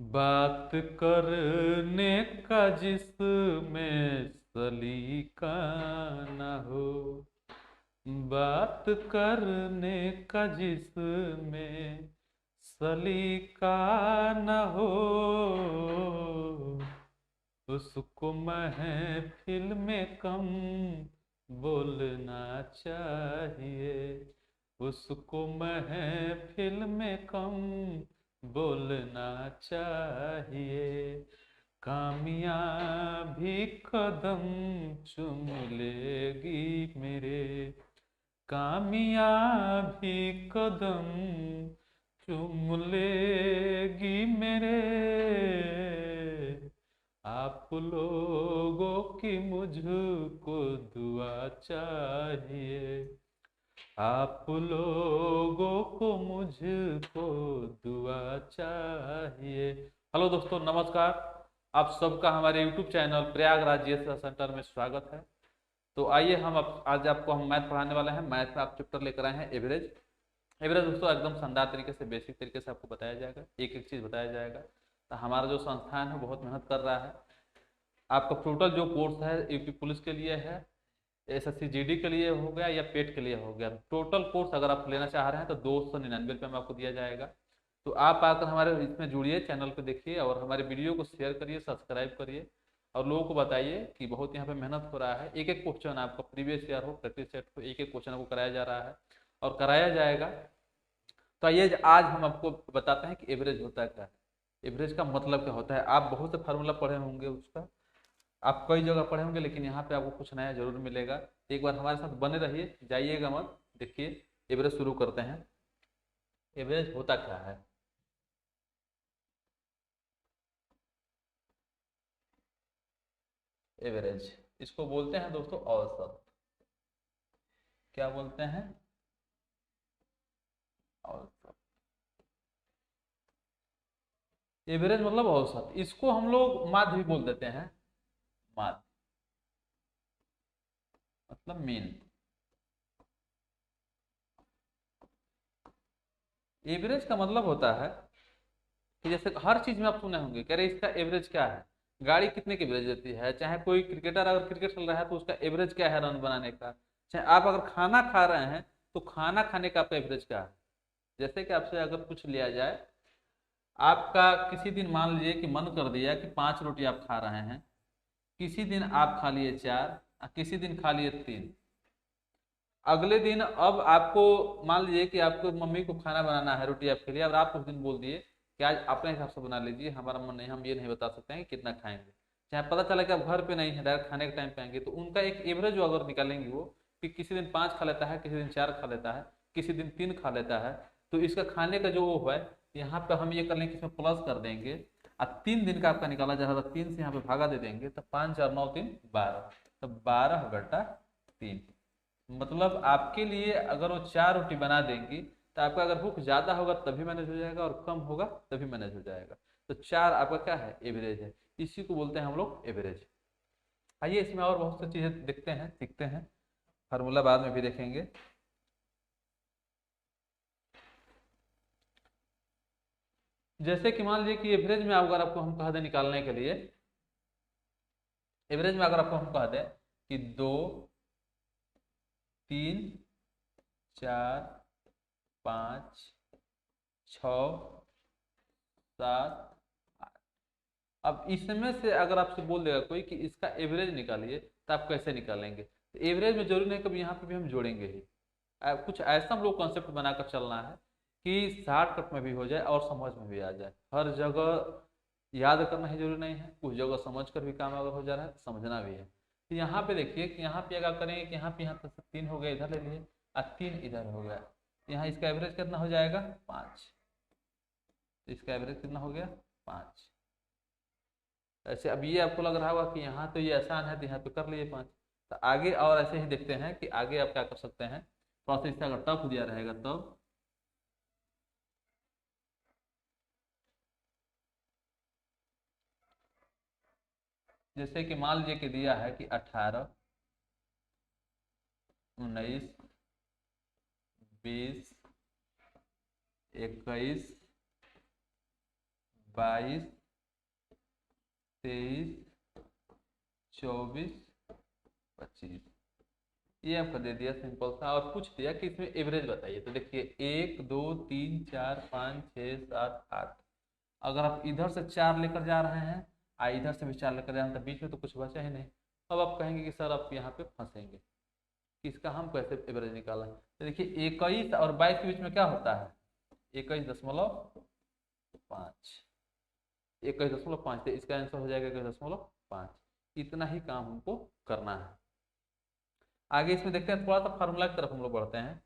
बात करने का जिसमें सलीका न हो। बात करने का जिसमें सलीका न हो, उसको महफिल में कम बोलना चाहिए। उसको महफिल में कम बोलना चाहिए। कामयाबी कदम चूम लेगी मेरे। कामयाबी कदम चूम लेगी मेरे। आप लोगों की मुझको दुआ चाहिए। आप लोगों को मुझको दुआ चाहिए। हेलो दोस्तों, नमस्कार। आप सबका हमारे YouTube channel Prayagraj GS centre में स्वागत है। तो आइए आज आपको हम मैथ पढ़ाने वाले हैं। मैथ में आप चैप्टर लेकर आए हैं एवरेज। एवरेज दोस्तों एकदम शानदार तरीके से, बेसिक तरीके से आपको बताया जाएगा, एक एक चीज़ बताया जाएगा। तो हमारा जो संस्थान है बहुत मेहनत कर रहा है। आपका टोटल जो कोर्स है यूपी पुलिस के लिए है, एसएससी जीडी के लिए हो गया या पेट के लिए हो गया। टोटल कोर्स अगर आप लेना चाह रहे हैं तो 299 रुपये में आपको दिया जाएगा। तो आप आकर हमारे इसमें जुड़िए, चैनल पे देखिए और हमारे वीडियो को शेयर करिए, सब्सक्राइब करिए और लोगों को बताइए कि बहुत यहाँ पे मेहनत हो रहा है। एक एक क्वेश्चन आपका प्रीवियस ईयर हो, प्रैक्टिस सेट हो, एक एक क्वेश्चन आपको कराया जा रहा है और कराया जाएगा। तो आइए आज हम आपको बताते हैं कि एवरेज होता क्या है, एवरेज का मतलब क्या होता है। आप बहुत से फार्मूला पढ़े होंगे उसका, आप कई जगह पढ़े होंगे, लेकिन यहाँ पे आपको कुछ नया जरूर मिलेगा। एक बार हमारे साथ बने रहिए, जाइएगा मत। देखिए एवरेज शुरू करते हैं। एवरेज होता क्या है? एवरेज इसको बोलते हैं दोस्तों औसत। क्या बोलते हैं? औसत। एवरेज मतलब औसत, इसको हम लोग माध्य भी बोल देते हैं। माध्य मतलब मीन। एवरेज का मतलब होता है कि जैसे हर चीज में आप सुने होंगे, कह रहे इसका एवरेज क्या है। गाड़ी कितने की एवरेज देती है, चाहे कोई क्रिकेटर अगर क्रिकेट खेल रहा है तो उसका एवरेज क्या है रन बनाने का। चाहे आप अगर खाना खा रहे हैं तो खाना खाने का आपका एवरेज क्या है। जैसे कि आपसे अगर पूछ लिया जाए, आपका किसी दिन मान लीजिए कि मन कर दिया कि 5 रोटी आप खा रहे हैं, किसी दिन आप खा लिए 4 और किसी दिन खा लिए 3। अगले दिन अब आपको मान लीजिए कि आपको मम्मी को खाना बनाना है रोटी आपके लिए, और आप उस दिन बोल दिए कि आज अपने हिसाब से बना लीजिए, हमारा मन नहीं, हम ये नहीं बता सकते हैं कि कितना खाएंगे। चाहे पता चला कि आप घर पे नहीं है, डायरेक्ट खाने के टाइम पे आएंगे, तो उनका एक एवरेज जो अगर निकालेंगे वो, कि किसी दिन 5 खा लेता है, किसी दिन 4 खा लेता है, किसी दिन 3 खा लेता है, तो इसका खाने का जो वो है, यहाँ पे हम ये कर लेंगे कि इसमें प्लस कर देंगे। और 3 दिन का आपका निकाला जा रहा था, 3 से यहाँ पे भागा दे देंगे, तो 5 और 9 3 12, तो 12/3। मतलब आपके लिए अगर वो 4 रोटी बना देंगी तो आपका अगर भूख ज्यादा होगा तभी मैनेज हो जाएगा और कम होगा तभी मैनेज हो जाएगा। तो 4 आपका क्या है, एवरेज है। इसी को बोलते हैं हम लोग एवरेज। आइए इसमें और बहुत सी चीजें देखते हैं, सीखते हैं। फार्मूला बाद में भी देखेंगे। जैसे कि मान लीजिए कि एवरेज में अगर आपको हम कह दें निकालने के लिए, एवरेज में अगर आपको हम कह दें कि 2, 3, 4, 5, 6, 7, 8। अब इसमें से अगर आपसे बोल देगा कोई कि इसका एवरेज निकालिए, तो आप कैसे निकालेंगे? तो एवरेज में जरूरी नहीं कभी यहाँ पे भी हम जोड़ेंगे ही। कुछ ऐसा हम लोग कॉन्सेप्ट बनाकर चलना है कि शॉर्टकट में भी हो जाए और समझ में भी आ जाए। हर जगह याद करना ही जरूरी नहीं है, कुछ जगह समझ कर भी काम अगर हो जा रहा है तो समझना भी है। तो यहाँ पे देखिए कि यहाँ पे अगर करेंगे कि यहाँ तक 3 हो गया, इधर ले लिए और 3 इधर हो गया, यहाँ इसका एवरेज कितना हो जाएगा? 5। तो इसका एवरेज कितना हो गया? 5। ऐसे अब ये आपको लग रहा होगा कि यहाँ तो ये आसान है तो यहाँ पे कर लिए 5। तो आगे और ऐसे ही देखते हैं कि आगे आप क्या कर सकते हैं। थोड़ा सा इससे अगर टफ दिया रहेगा तब, जैसे कि मान लीजिए कि दिया है कि 18, 19, 20, 21, 22, 23, 24, 25, ये आपको दे दिया सिंपल सा, और पूछ दिया कि इसमें एवरेज बताइए। तो देखिए 1 2 3 4 5 6 7 8, अगर आप इधर से 4 लेकर जा रहे हैं और इधर से भी 4 लेकर जा रहे हैं तो बीच में तो कुछ बचा ही नहीं। अब आप कहेंगे कि सर आप यहाँ पे फंसेंगे कि इसका हम कैसे एवरेज निकाला। तो देखिए 21 और 22 के बीच में क्या होता है, 21.5, 21.5, तो इसका आंसर हो जाएगा 21.5। इतना ही काम हमको करना है। आगे इसमें देखते हैं, थोड़ा सा फार्मूला की तरफ हम लोग बढ़ते हैं।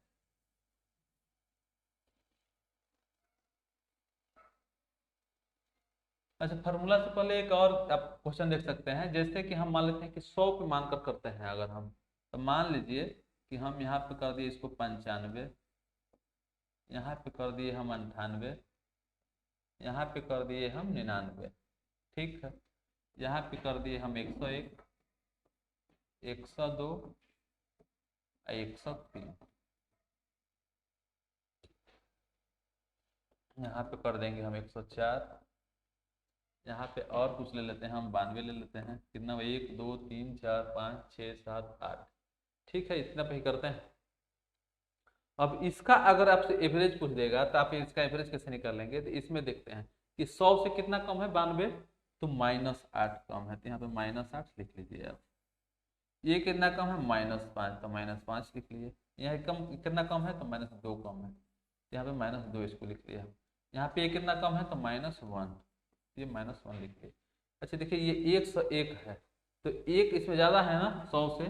अच्छा, फार्मूला से पहले एक और आप क्वेश्चन देख सकते हैं। जैसे कि हम मान लेते हैं कि 100 पे मानकर करते हैं अगर हम, तो मान लीजिए कि हम यहाँ पे कर दिए इसको 95, यहाँ पे कर दिए हम 98, यहाँ पे कर दिए हम 99, ठीक है। यहाँ पे कर दिए हम 101, 102, 103, यहाँ पे कर देंगे हम 104, यहाँ पे और कुछ ले लेते हैं हम, 92 ले लेते हैं। कितना, 1 2 3 4 5 6 7 8, ठीक है, इतना पे ही करते हैं। अब इसका अगर आपसे एवरेज पूछ देगा तो आप इसका एवरेज कैसे निकालेंगे, तो इसमें देखते हैं कि 100 से कितना कम है, 92, तो -8 कम है, तो यहाँ पे -8 लिख लीजिए आप। ये कितना कम है, -5, तो -5 लिख लीजिए। यहाँ कम कितना कम है, तो -2 कम है, यहाँ पे -2 इसको लिख लिया। यहाँ पे ये कितना कम है, तो -1, ये -1 लिख लिया। अच्छा देखिए ये 101 है, तो एक इसमें ज़्यादा है ना 100 से,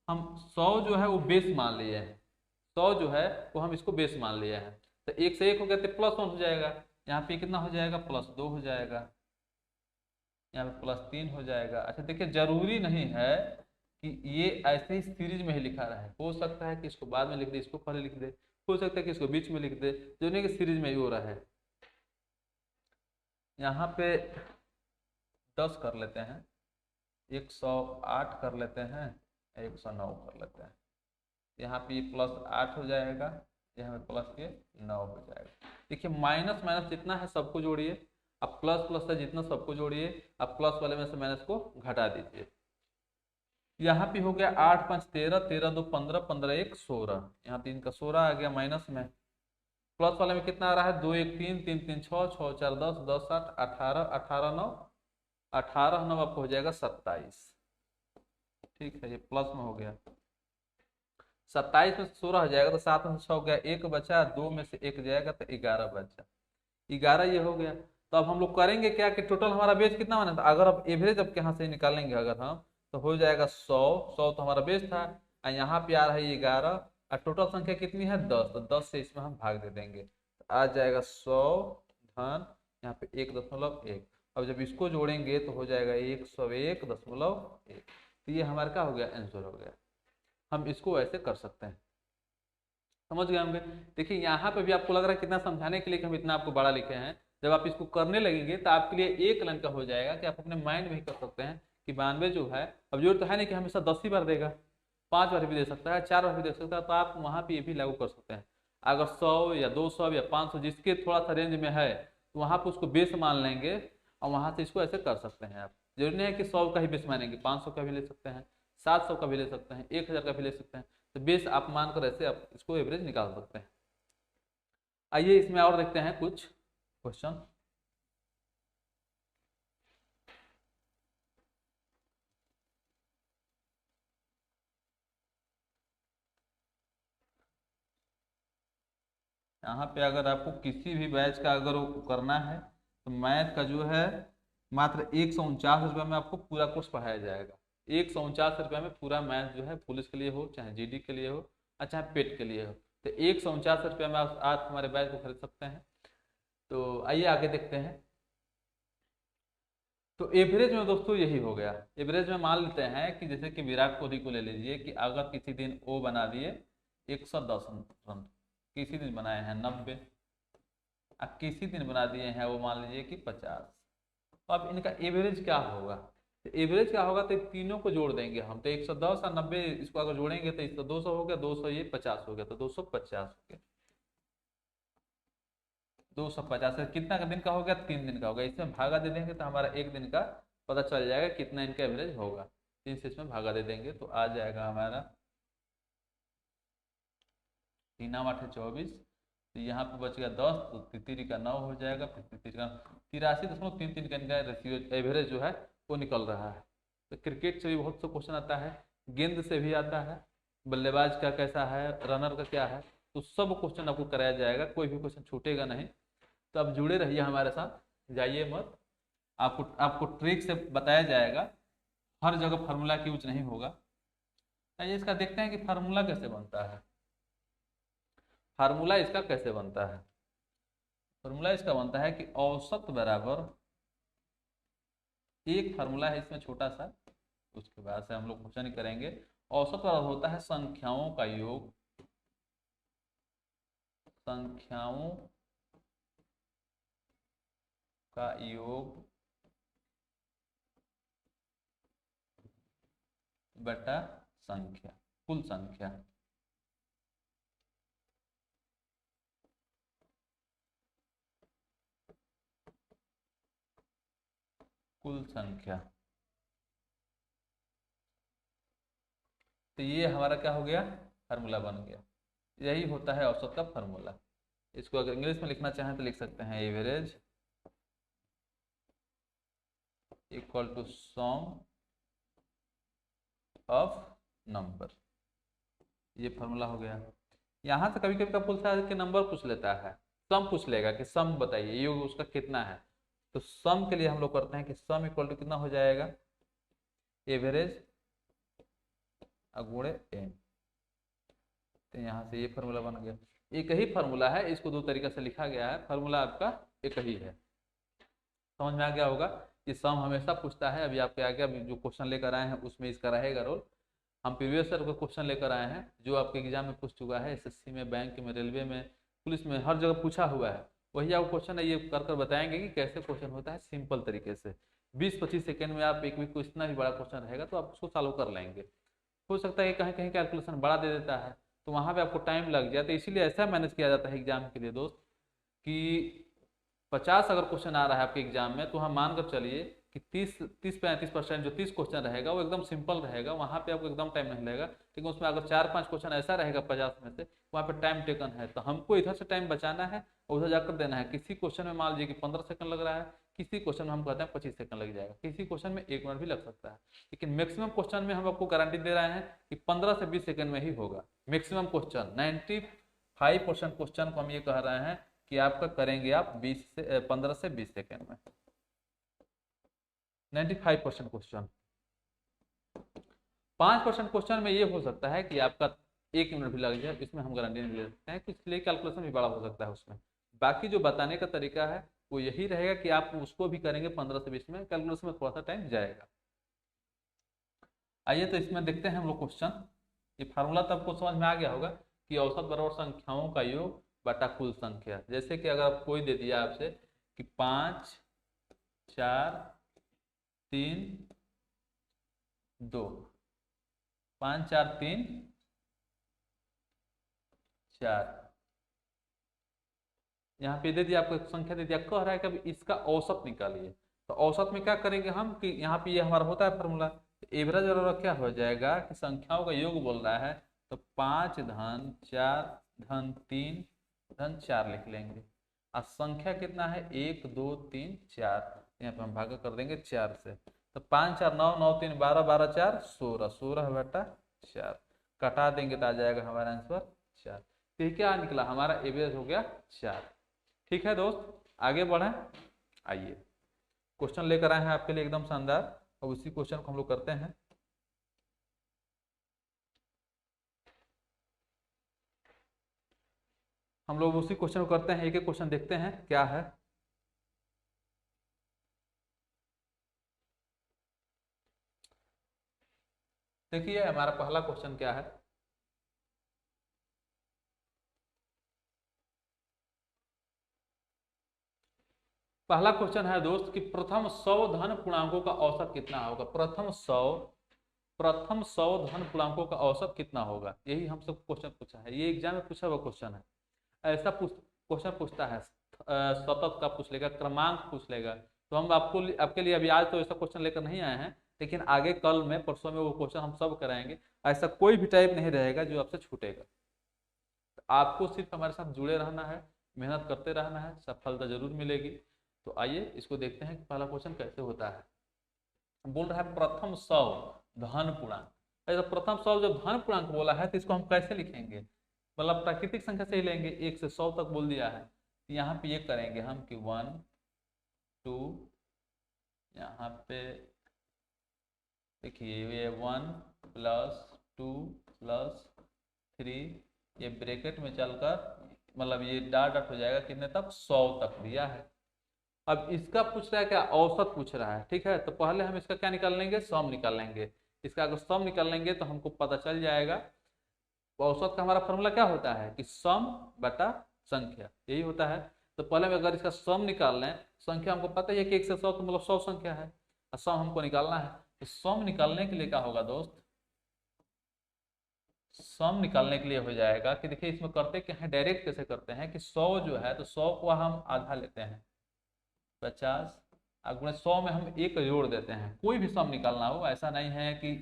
हम 100 जो है वो बेस मान लिए हैं, 100 जो है वो हम इसको बेस मान लिया है। तो 1 से 1 हो गया तो +1 हो जाएगा, यहाँ पे कितना हो जाएगा, +2 हो जाएगा, यहाँ पे +3 हो जाएगा। अच्छा देखिए जरूरी नहीं है कि ये ऐसे ही सीरीज में ही लिखा रहा है, हो सकता है कि इसको बाद में लिख दे, इसको पहले लिख दे, हो सकता है कि इसको बीच में लिख दे, जो नहीं कि सीरीज में ही हो रहा है। यहाँ पे 10 कर लेते हैं, 108 कर लेते हैं, 109 कर लेते हैं। यहाँ पे +8 हो जाएगा, यहाँ पे +9 हो जाएगा। देखिए माइनस माइनस जितना है सबको जोड़िए, अब प्लस प्लस है जितना सबको जोड़िए, अब प्लस वाले में से माइनस को घटा दीजिए। यहाँ पे हो गया 8 5 13, 13 2 15, 15 1 16, यहाँ 3 का 16 आ गया माइनस में। प्लस वाले में कितना आ रहा है, 2 1 3, 3 3 6, 6 4 10, 10 8, 18, 18 9, 18 9 आपको हो जाएगा 27, ठीक है, ये प्लस में हो गया। 27 में से 16 हो जाएगा तो 7 में से 6 हो गया, 1 बचा, 2 में से 1 जाएगा तो 11 बचा, 11 ये हो गया। तो अब हम लोग करेंगे क्या कि टोटल हमारा बेस कितना बना था, अगर अब एवरेज अब यहाँ से निकालेंगे अगर हम, तो हो जाएगा 100, 100 तो हमारा बेस था, और यहाँ पे आ रहा है 11, और टोटल संख्या कितनी है 10, तो 10 से इसमें हम भाग दे देंगे, तो आ जाएगा 100 धन यहाँ पे 1.1। अब जब इसको जोड़ेंगे तो हो जाएगा 101.1, तो ये हमारा क्या हो गया, आंसर हो गया। हम इसको ऐसे कर सकते हैं, समझ गए होंगे। देखिए यहाँ पे भी आपको लग रहा है कितना समझाने के लिए कि हम इतना आपको बड़ा लिखे हैं, जब आप इसको करने लगेंगे तो आपके लिए एक लाइन का हो जाएगा कि आप अपने माइंड में ही कर सकते हैं कि 92 जो है, अब जो तो है नहीं कि हमेशा 10 ही बार देगा, 5 बार भी दे सकता है, 4 बार भी दे सकता है, तो आप वहाँ पे ये भी लागू कर सकते हैं। अगर 100 या 200 या 500 जिसके थोड़ा सा रेंज में है, तो वहाँ पर उसको बेस मान लेंगे और वहाँ से इसको ऐसे कर सकते हैं आप। जरूरी नहीं है कि 100 का ही बेस मानेंगे, 500 का भी ले सकते हैं, 700 का भी ले सकते हैं, 1000 का भी ले सकते हैं, तो बेस आप मानकर ऐसे आप इसको एवरेज निकाल सकते हैं। आइए इसमें और देखते हैं कुछ क्वेश्चन। यहाँ पे अगर आपको किसी भी बैच का अगर वो करना है तो मैथ का जो है मात्र 149 रुपये में आपको पूरा कोर्स पढ़ाया जाएगा। 149 रुपये में पूरा मैथ जो है, पुलिस के लिए हो चाहे जीडी के लिए हो और चाहे पेट के लिए हो, तो 149 रुपये में आप आज हमारे बैच को खरीद सकते हैं। तो आइए आगे देखते हैं। तो एवरेज में दोस्तों यही हो गया। एवरेज में मान लेते हैं कि जैसे कि विराट कोहली को ले लीजिए कि अगर किसी दिन वो बना दिए 110 रन, किसी दिन बनाए हैं 90, अब किसी दिन बना दिए हैं वो मान लीजिए कि 50, तो अब इनका एवरेज क्या होगा। तो एवरेज क्या होगा, तो तीनों को जोड़ देंगे हम, तो 110 और 90 इसको अगर जोड़ेंगे तो इसका 200 हो गया, 200 ये 50 हो गया, तो 250 हो गया। 250 कितना का दिन का हो गया, 3 दिन का हो गया। इसमें भागा दे देंगे तो हमारा 1 दिन का पता चल जाएगा कितना इनका एवरेज होगा। 3 से इसमें भागा दे देंगे तो आ जाएगा हमारा 3 8 24। तो यहाँ पे बच गया 10, तो तितरी का 9 हो जाएगा, फिर तितरी का 83.33 का इनका रेशियो एवरेज जो है वो निकल रहा है। तो क्रिकेट से भी बहुत सा क्वेश्चन आता है, गेंद से भी आता है, बल्लेबाज का कैसा है, रनर का क्या है, तो सब क्वेश्चन आपको कराया जाएगा, कोई भी क्वेश्चन छूटेगा नहीं। तो आप जुड़े रहिए हमारे साथ, जाइए मत। आपको आपको ट्रिक से बताया जाएगा, हर जगह फार्मूला की यूज नहीं होगा। आइए इसका देखते हैं कि फार्मूला कैसे बनता है। फार्मूला इसका कैसे बनता है? फार्मूला इसका बनता है कि औसत बराबर, एक फार्मूला है इसमें छोटा सा, उसके बाद से हम लोग क्वेश्चन ही करेंगे। औसत बराबर होता है संख्याओं का योग, संख्याओं का योग बटा संख्या, कुल संख्या। कुल संख्या, तो ये हमारा क्या हो गया, फार्मूला बन गया। यही होता है औसत का फार्मूला। इसको अगर इंग्लिश में लिखना चाहें तो लिख सकते हैं average equal to sum of number. ये फार्मूला हो गया। यहाँ से कभी कभी क्या पूछता है कि नंबर पूछ लेता है, सम पूछ लेगा कि सम बताइए योग उसका कितना है। तो सम के लिए हम लोग करते हैं कि सम इक्वल टू कितना हो जाएगा, एवरेज गुणे एन। तो यहाँ से ये फार्मूला बन गया। एक ही फार्मूला है, इसको दो तरीके से लिखा गया है, फार्मूला आपका एक ही है। समझ में आ गया होगा कि सम हमेशा पूछता है। अभी आपके आगे अभी जो क्वेश्चन लेकर आए हैं उसमें इसका रहेगा रोल। हम प्रीवियस ईयर का क्वेश्चन लेकर आए हैं जो आपके एग्जाम में पूछ चुका है, एसएससी में, बैंक में, रेलवे में, पुलिस में, हर जगह पूछा हुआ है। वही आपको क्वेश्चन है, ये कर बताएंगे कि कैसे क्वेश्चन होता है सिंपल तरीके से। 20-25 सेकंड में आप एक भी इतना भी बड़ा क्वेश्चन रहेगा तो आप उसको सॉल्व कर लेंगे। हो सकता है कि कहीं कहीं कैलकुलेशन बड़ा दे देता है तो वहाँ पे आपको टाइम लग जाए, तो इसीलिए ऐसा मैनेज किया जाता है एग्जाम के लिए दोस्त कि 50 अगर क्वेश्चन आ रहा है आपके एग्जाम में तो हम मानकर चलिए कि 30-35% जो 30 क्वेश्चन रहेगा वो एकदम सिंपल रहेगा, वहाँ पे आपको एकदम टाइम नहीं लगेगा। लेकिन उसमें अगर 4-5 क्वेश्चन ऐसा रहेगा 50 में से, वहाँ पे टाइम टेकन है, तो हमको इधर से टाइम बचाना है और उधर जाकर देना है। किसी क्वेश्चन में मान लीजिए कि 15 सेकंड लग रहा है, किसी क्वेश्चन में हम कहते हैं 25 सेकंड लग जाएगा, किसी क्वेश्चन में 1 मिनट भी लग सकता है। लेकिन मैक्सिमम क्वेश्चन में हम आपको गारंटी दे रहे हैं कि 15 से 20 सेकंड में ही होगा। मैक्सिमम क्वेश्चन 95% क्वेश्चन को हम ये कह रहे हैं कि आपका करेंगे आप 15 से 20 सेकंड में। 95% क्वेश्चन। 5% क्वेश्चन में ये हो सकता है कि आपका 1 मिनट भी लग जाए, इसमें हम गारंटी नहीं ले सकते हैं, इसलिए कैलकुलेशन भी बड़ा हो सकता है उसमें। बाकी जो बताने का तरीका है वो यही रहेगा कि आप उसको भी करेंगे 15 से 20 में, कैलकुलेशन में थोड़ा सा टाइम जाएगा। आइए तो इसमें देखते हैं हम लोग क्वेश्चन। ये फार्मूला तो आपको समझ में आ गया होगा कि औसत बराबर संख्याओं का योग बटा कुल संख्या। जैसे कि अगर कोई दे दिया आपसे कि 5 4 3 2, 5 4 3 4, यहाँ पे दे दिया आपको संख्या दे दिया, कह रहा है कि अब इसका औसत निकालिए। तो औसत में क्या करेंगे हम कि यहाँ पे ये हमारा होता है फार्मूला, एवरेज बराबर क्या हो जाएगा कि संख्याओं का योग बोल रहा है तो 5 धन 4 धन 3 धन 4 लिख लेंगे। और संख्या कितना है 1 2 3 4, यहाँ पे हम भागा कर देंगे 4 से। तो 5 4 9 9 3 12 12 4 16, 16 बटा 4 कटा देंगे तो आ जाएगा हमारा आंसर 4। तो ये क्या निकला, हमारा एवरेज हो गया 4। ठीक है दोस्त, आगे बढ़ें। आइए क्वेश्चन लेकर आए हैं आपके लिए एकदम शानदार, और उसी क्वेश्चन को हम लोग करते हैं। हम लोग उसी क्वेश्चन को करते हैं, एक एक क्वेश्चन देखते हैं क्या है। देखिए हमारा पहला क्वेश्चन क्या है। पहला क्वेश्चन है दोस्त कि प्रथम 100 धन पूर्णांकों का औसत कितना होगा। प्रथम 100 धन पूर्णांकों का औसत कितना होगा, यही हमसे क्वेश्चन पूछा है। ये एग्जाम में पूछा हुआ क्वेश्चन है। ऐसा क्वेश्चन पूछता है सतत का पूछ लेगा, क्रमांक पूछ लेगा। तो हम आपके लिए अभी आज तो ऐसा क्वेश्चन लेकर नहीं आए हैं, लेकिन आगे कल में परसों में वो क्वेश्चन हम सब कराएंगे। ऐसा कोई भी टाइप नहीं रहेगा जो आपसे छूटेगा। तो आपको सिर्फ हमारे साथ जुड़े रहना है, मेहनत करते रहना है, सफलता जरूर मिलेगी। तो आइए इसको देखते हैं कि पहला क्वेश्चन कैसे होता है। बोल रहा है प्रथम 100 धन पूर्णांक। ऐसा प्रथम 100 जब धन पूर्णांक बोला है तो इसको हम कैसे लिखेंगे, मतलब प्राकृतिक संख्या से ही लेंगे। 1 से 100 तक बोल दिया है, तो यहाँ पे ये करेंगे हम कि 1 2, यहाँ पे देखिए ये 1 प्लस 2 प्लस 3, ये ब्रैकेट में चलकर मतलब ये डॉट डॉट हो जाएगा कितने तक, 100 तक दिया है। अब इसका पूछ रहा है क्या, औसत पूछ रहा है। ठीक है, तो पहले हम इसका क्या निकाल लेंगे, सम निकाल लेंगे। इसका अगर सम निकाल लेंगे तो हमको पता चल जाएगा। औसत का हमारा फॉर्मूला क्या होता है कि सम बटा संख्या, यही होता है। तो पहले में अगर इसका सम निकाल लें, संख्या हमको पता है कि 1 से 100 तो मतलब 100 संख्या है, और सम हमको निकालना है। तो सम निकालने के लिए क्या होगा दोस्त, सम निकालने के लिए हो जाएगा कि देखिए इसमें करते क्या है, डायरेक्ट कैसे करते हैं कि 100 जो है तो 100 को हम आधा लेते हैं 50, अगुणे 100 में हम एक जोड़ देते हैं। कोई भी सम निकालना हो, ऐसा नहीं है कि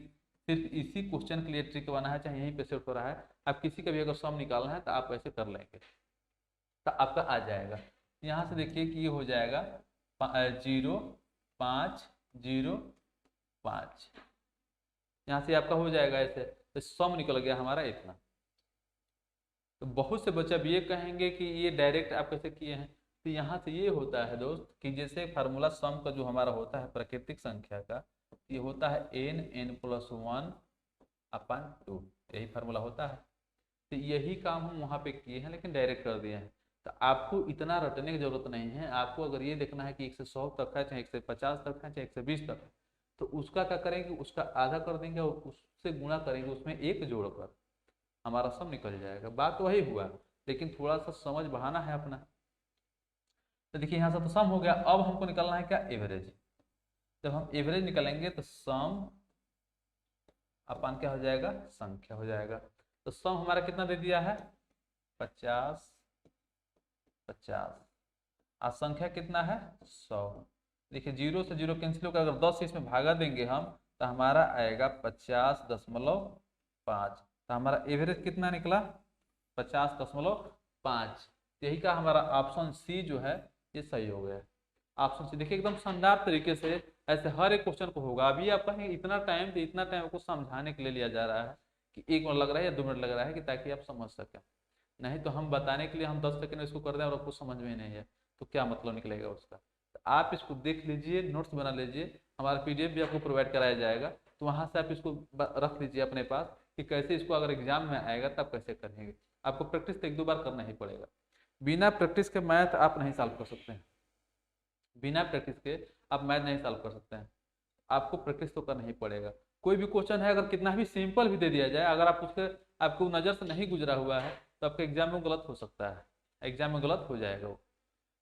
सिर्फ इसी क्वेश्चन के लिए ट्रिक बना है, चाहे यहीं पे सेट हो रहा है। आप किसी का भी अगर सम निकालना है तो आप ऐसे कर लेंगे तो आपका आ जाएगा। यहाँ से देखिए कि ये हो जाएगा 0 5 0 5, यहाँ से आपका हो जाएगा ऐसे। तो सम निकल गया हमारा इतना। तो बहुत से बच्चे अब ये कहेंगे कि ये डायरेक्ट आप कैसे किए हैं, तो यहाँ से ये होता है दोस्त कि जैसे फार्मूला सम का जो हमारा होता है प्राकृतिक संख्या का, ये होता है n+1 अपन 2, यही फार्मूला होता है। तो यही काम हम वहाँ पे किए हैं, लेकिन डायरेक्ट कर दिए हैं। तो आपको इतना रटने की जरूरत नहीं है। आपको अगर ये देखना है कि 1 से 100 तक है, चाहे 1 से 50 तक है, चाहे 1 से 20 तक है, तो उसका क्या करेंगे, उसका आधा कर देंगे और उससे गुणा करेंगे, उसमें एक जोड़कर हमारा सब निकल जाएगा। बात वही हुआ, लेकिन थोड़ा सा समझ बढ़ाना है अपना। तो देखिए यहाँ से तो सम हो गया, अब हमको निकालना है क्या, एवरेज। जब हम एवरेज निकालेंगे तो सम अपन क्या हो जाएगा, संख्या हो जाएगा। तो सम हमारा कितना दे दिया है, 50 50, और संख्या कितना है 100। देखिए 0 से 0 कैंसिल होगा, अगर 10 से इसमें भागा देंगे हम तो हमारा आएगा 50.5। तो हमारा एवरेज कितना निकला, 50.5। यही का हमारा ऑप्शन सी जो है ये सही हो गया। ऑप्शन सी देखिए एकदम शानदार तरीके से ऐसे हर एक क्वेश्चन को होगा। अभी आप कहेंगे इतना टाइम, तो इतना टाइम आपको समझाने के लिए लिया जा रहा है कि 1 मिनट लग रहा है या 2 मिनट लग रहा है, कि ताकि आप समझ सकें। नहीं तो हम बताने के लिए हम 10 सेकंड इसको कर दें और आपको समझ में नहीं है तो क्या मतलब निकलेगा उसका। तो आप इसको देख लीजिए, नोट्स बना लीजिए, हमारा पीडीएफ भी आपको प्रोवाइड कराया जाएगा। तो वहाँ से आप इसको रख लीजिए अपने पास कि कैसे इसको अगर एग्जाम में आएगा तब कैसे करेंगे। आपको प्रैक्टिस तो 1-2 बार करना ही पड़ेगा। बिना प्रैक्टिस के मैथ आप नहीं सॉल्व कर सकते हैं, बिना प्रैक्टिस के आप मैथ नहीं सॉल्व कर सकते हैं। आपको प्रैक्टिस तो करना ही पड़ेगा। कोई भी क्वेश्चन है अगर कितना भी सिंपल भी दे दिया जाए, अगर आप उसके आपको नज़र से नहीं गुजरा हुआ है तो आपके एग्जाम में गलत हो सकता है, एग्जाम में गलत हो जाएगा वो।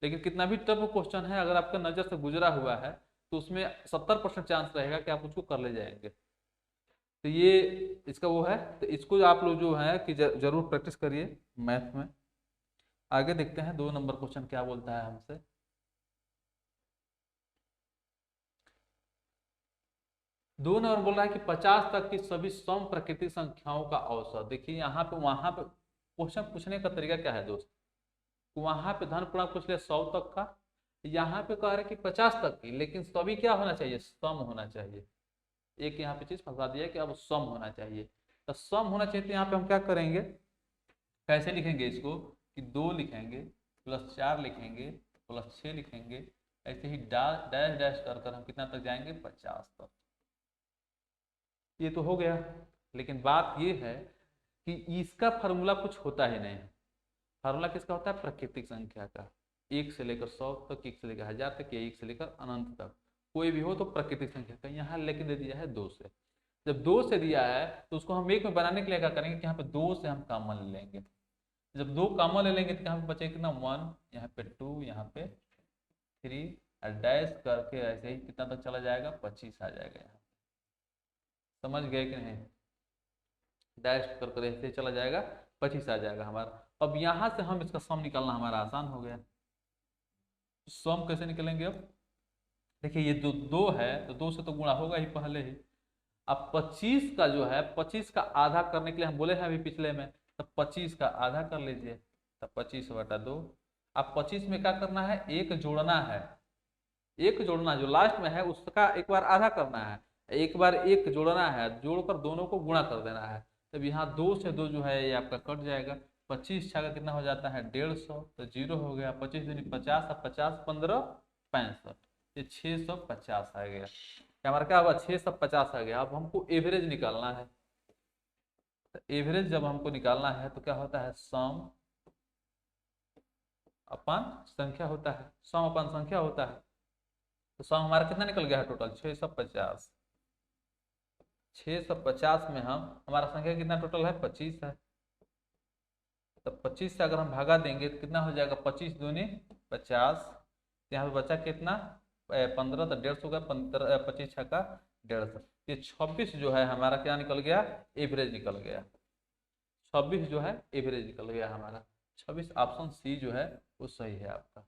लेकिन कितना भी टफ क्वेश्चन है अगर आपका नज़र से गुजरा हुआ है तो उसमें 70% चांस रहेगा कि आप उसको कर ले जाएंगे। तो ये इसका वो है। तो इसको आप लोग जो है कि जरूर प्रैक्टिस करिए मैथ में। आगे देखते हैं 2 नंबर क्वेश्चन क्या बोलता है हमसे। 2 नंबर बोल रहा है कि 50 तक की सभी सम प्राकृतिक संख्याओं का औसत। देखिए यहाँ पे वहां पे क्वेश्चन पूछने का तरीका क्या है दोस्त, वहां पे धन पूर्णांक पूछ लिया 100 तक का, यहाँ पे कह रहे हैं कि 50 तक की, लेकिन सभी क्या होना चाहिए, सम होना चाहिए। एक यहाँ पे चीज फंसा दिया कि अब सम होना चाहिए। तो सम होना चाहिए, तो यहाँ पे हम क्या करेंगे, कैसे लिखेंगे इसको कि 2 लिखेंगे प्लस 4 लिखेंगे प्लस 6 लिखेंगे, ऐसे ही डैश डैश कर कर हम कितना तक जाएंगे, 50 तक। ये तो हो गया, लेकिन बात ये है कि इसका फार्मूला कुछ होता ही नहीं है। फार्मूला किसका होता है, प्राकृतिक संख्या का। 1 से लेकर 100 तक, 1 से लेकर 1000 तक, या 1 से लेकर अनंत तक, कोई भी हो तो प्राकृतिक संख्या का। यहाँ लेके दे दिया है 2 से। जब 2 से दिया है तो उसको हम 1 में बनाने के लिए क्या करेंगे कि यहाँ पे 2 से हम कॉमन ले लेंगे। जब 2 कॉमन ले लेंगे तो यहाँ पे बचेगा कितना, 1, यहाँ पे 2, यहाँ पे 3, और डैश करके ऐसे ही कितना तक चला जाएगा, 25 आ जाएगा। यहाँ समझ गए कि नहीं, डैश कर ऐसे चला जाएगा, 25 आ जाएगा हमारा। अब यहाँ से हम इसका सम निकालना हमारा आसान हो गया। सम कैसे निकलेंगे? अब देखिए ये दो है तो दो से तो गुणा होगा ही पहले ही। अब 25 का जो है 25 का आधा करने के लिए हम बोले हैं अभी पिछले में, तो 25 का आधा कर लीजिए, तो 25/2। अब 25 में क्या करना है? एक जोड़ना है, एक जोड़ना जो लास्ट में है उसका एक बार आधा करना है, एक बार एक जोड़ना है, जोड़कर दोनों को गुणा कर देना है। तब यहाँ 2 से 2 जो है ये आपका कट जाएगा। 25 छाका कितना हो जाता है? 150, तो जीरो हो गया। 25 दूनी 50, अब 50 15 65, ये 650 आ गया। हमारा क्या हुआ? 650 आ गया। अब हमको एवरेज निकालना है, तो एवरेज जब हमको निकालना है तो क्या होता है? सम अपन संख्या होता है, सम अपन संख्या होता है। तो सम हमारा कितना निकल गया है? टोटल 650। 650 में हम हमारा संख्या कितना टोटल है? 25 है। तो 25 से अगर हम भागा देंगे तो कितना हो जाएगा? 25 दूनी 50, यहाँ पे बचा कितना? 15, तो 150 होगा। 15 25 छक्का 150, ये 26 जो है हमारा क्या निकल गया? एवरेज निकल गया। 26 जो है एवरेज निकल गया हमारा। 26 ऑप्शन सी जो है वो सही है आपका।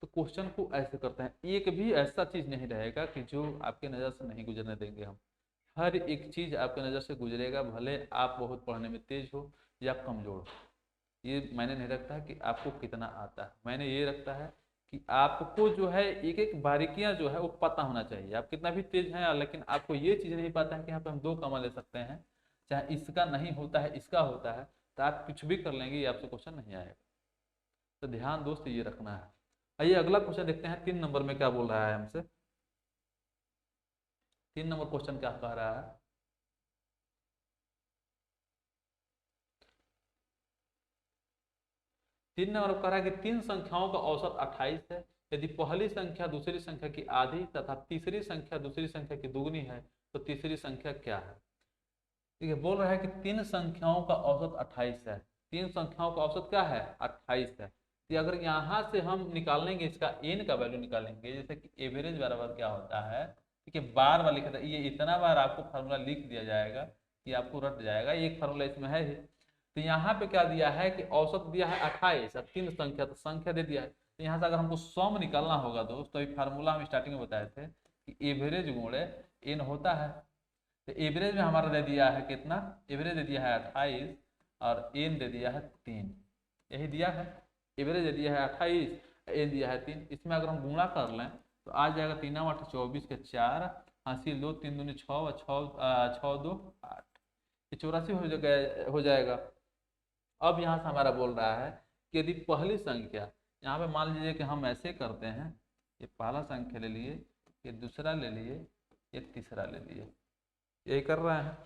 तो क्वेश्चन को ऐसे करते हैं, एक भी ऐसा चीज नहीं रहेगा कि जो आपके नज़र से नहीं गुजरने देंगे हम। हर एक चीज आपके नज़र से गुजरेगा, भले आप बहुत पढ़ने में तेज हो या कमजोर हो। ये मैंने नहीं रखता है कि आपको कितना आता है, मैंने ये रखता है कि आपको जो है एक एक बारीकियां जो है वो पता होना चाहिए। आप कितना भी तेज हैं लेकिन आपको ये चीज़ नहीं पता है कि यहाँ पे हम 2 कमा ले सकते हैं, चाहे इसका नहीं होता है इसका होता है, तो आप कुछ भी कर लेंगे, ये आपसे क्वेश्चन नहीं आएगा। तो ध्यान दोस्त ये रखना है। आइए अगला क्वेश्चन देखते हैं। 3 नंबर में क्या बोल रहा है हमसे? 3 नंबर क्वेश्चन क्या कह रहा है? 3 नंबर कह रहा है कि 3 संख्याओं का औसत 28 है। यदि पहली संख्या दूसरी संख्या की आधी तथा तीसरी संख्या दूसरी संख्या की दुगनी है तो तीसरी संख्या क्या है? ठीक है, बोल रहा है कि 3 संख्याओं का औसत 28 है। 3 संख्याओं का औसत क्या है? 28 है। तो अगर यहाँ से हम निकालेंगे इसका एन का वैल्यू निकालेंगे, जैसे कि एवरेज बराबर क्या होता है, ठीक है, बार बार लिखा था, ये इतना बार आपको फार्मूला लिख दिया जाएगा कि आपको रट जाएगा, एक फार्मूला इसमें है ही। तो यहाँ पे क्या दिया है कि औसत दिया है 28 और 3 संख्या, तो संख्या दे दिया है। तो यहाँ से अगर हमको सम निकालना होगा दोस्त, तो ये फार्मूला हम स्टार्टिंग में बताए थे कि एवरेज गुणे एन होता है। तो एवरेज में हमारा दे दिया है कितना? एवरेज दे दिया है 28 और एन दे दिया है 3, यही दिया है। एवरेज दे दिया है 28, एन दिया है 3। इसमें अगर हम गुणा कर लें तो आ जाएगा 3 8 24 के 4, हासिल 2 3 दूनी 6 और 6 2 8, ये 84 हो जाएगा। अब यहाँ से हमारा बोल रहा है कि यदि पहली संख्या, यहाँ पे मान लीजिए कि हम ऐसे करते हैं, ये पहला संख्या ले लिए, ये दूसरा ले लिए, ये तीसरा ले लिए, यही कर रहे हैं।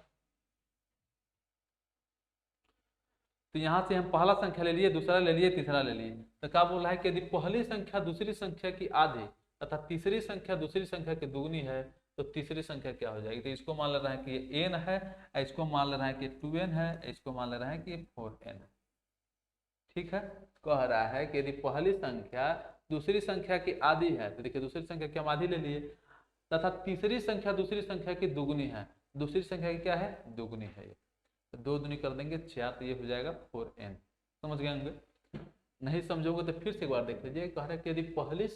तो यहाँ से हम पहला संख्या ले लिए, दूसरा ले लिए, तीसरा ले लिए, तो क्या बोल रहा है कि यदि पहली संख्या दूसरी संख्या की आधी तथा तीसरी संख्या दूसरी संख्या की दुगनी है तो तीसरी संख्या क्या हो जाएगी? तो इसको मान ले रहा है कि ये n है, इसको मान ले रहा है कि 2n है, इसको मान ले रहा है कि 4n है। ठीक है, कह रहा है कि यदि पहली संख्या दूसरी संख्या की आधी है, तो देखिए दूसरी संख्या की हम आधी ले लिए, तथा तीसरी संख्या दूसरी संख्या की दुगनी है, दूसरी संख्या की क्या है? दुगनी है। ये तो 2 दूनी कर देंगे 4, तो ये हो जाएगा 4n। समझ गए होंगे? नहीं समझोगे तो फिर से एक बार देख लीजिए। कह रहा है कि यदि पहली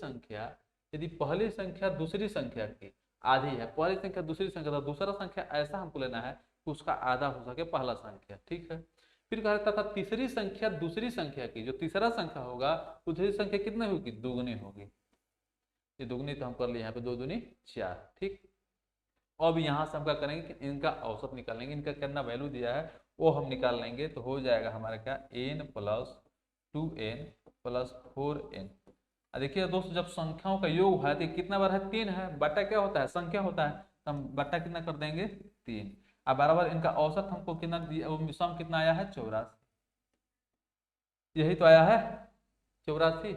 संख्या दूसरी संख्या की आधी है, पहली संख्या दूसरी संख्या, तो दूसरा संख्या ऐसा हमको लेना है कि उसका आधा हो सके पहला संख्या। ठीक है, फिर कह रहा था तीसरी संख्या दूसरी संख्या की, जो तीसरा संख्या होगा दूसरी संख्या कितनी होगी? दुगनी होगी। ये दुगनी तो हम कर लिए, यहाँ पे 2 दूनी 4। ठीक, अब यहाँ से हम क्या करेंगे कि इनका औसत निकालेंगे, इनका कितना वैल्यू दिया है वो हम निकाल लेंगे। तो हो जाएगा हमारा क्या? n + 2n + 4n। देखिए दोस्तों, जब संख्याओं का योग है तो कितना बार है? 3 है। बटा क्या होता है? संख्या होता है, तो हम बटा कितना कर देंगे? 3। अब बराबर इनका औसत हमको कितना दिया, सम कितना आया है? 84। यही तो आया है 84।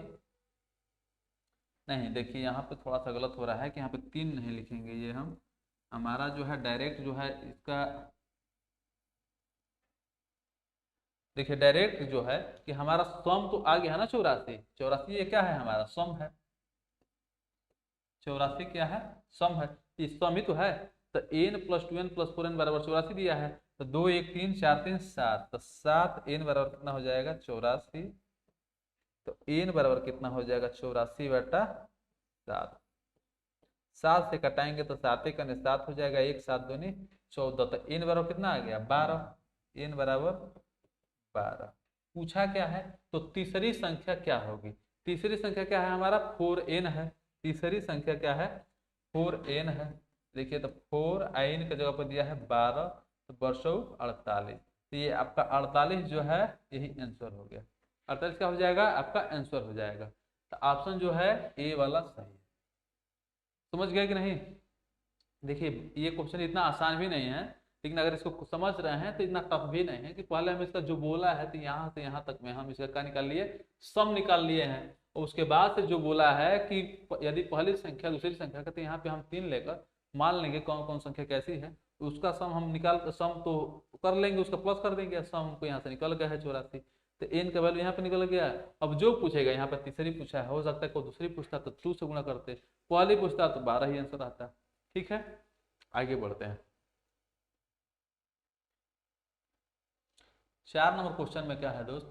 नहीं, देखिए यहाँ पे थोड़ा सा गलत हो रहा है कि यहाँ पे 3 नहीं लिखेंगे, ये हम हमारा जो है डायरेक्ट जो है इसका, देखिए डायरेक्ट जो है कि हमारा सम तो आ गया है ना 84। 84 ये क्या है? हमारा सम है। 84 क्या है? सम है, ये सम ही तो है। तो n + 2n + 4n बराबर 84 दिया है, तो 2 1 3 4 3 7, तो 7n बराबर कितना हो जाएगा? 84। तो n बराबर कितना हो जाएगा 84/7। 7 से कटाएंगे तो 7 का 7 हो जाएगा, 1 7 दूनी 14। तो n बराबर कितना आ गया 12, n बराबर 12। पूछा क्या है, तो तीसरी संख्या क्या होगी। तीसरी संख्या क्या है हमारा 4n है। तीसरी संख्या क्या है 4n है। देखिए तो 4n का जगह पर दिया है 12, तो बरसों 48। तो ये आपका 48 जो है यही आंसर हो गया। 48 क्या हो जाएगा आपका आंसर हो जाएगा। तो ऑप्शन जो है ए वाला सही है। समझ गए कि नहीं। देखिए ये क्वेश्चन इतना आसान भी नहीं है, लेकिन अगर इसको समझ रहे हैं तो इतना टफ भी नहीं है कि पहले हम इसका जो बोला है तो यहाँ से यहाँ तक में हम इसका क्या निकाल लिए, सम निकाल लिए हैं। और उसके बाद से जो बोला है कि यदि पहली संख्या दूसरी संख्या का, तो यहाँ पे हम 3 लेकर मान लेंगे कौन कौन संख्या कैसी है, तो उसका सम हम निकाल सम तो कर लेंगे, उसका प्लस कर देंगे। सम हमको यहाँ से निकल गया है 84, तो एन का वैल्यू यहाँ पे निकल गया। अब जो पूछेगा यहाँ पे तीसरी पूछा है, हो सकता है कोई दूसरी पूछता तो 2 से गुणा करते, पहली पूछता तो 12 ही आंसर आता। ठीक है आगे बढ़ते हैं। 4 नंबर क्वेश्चन में क्या है दोस्त,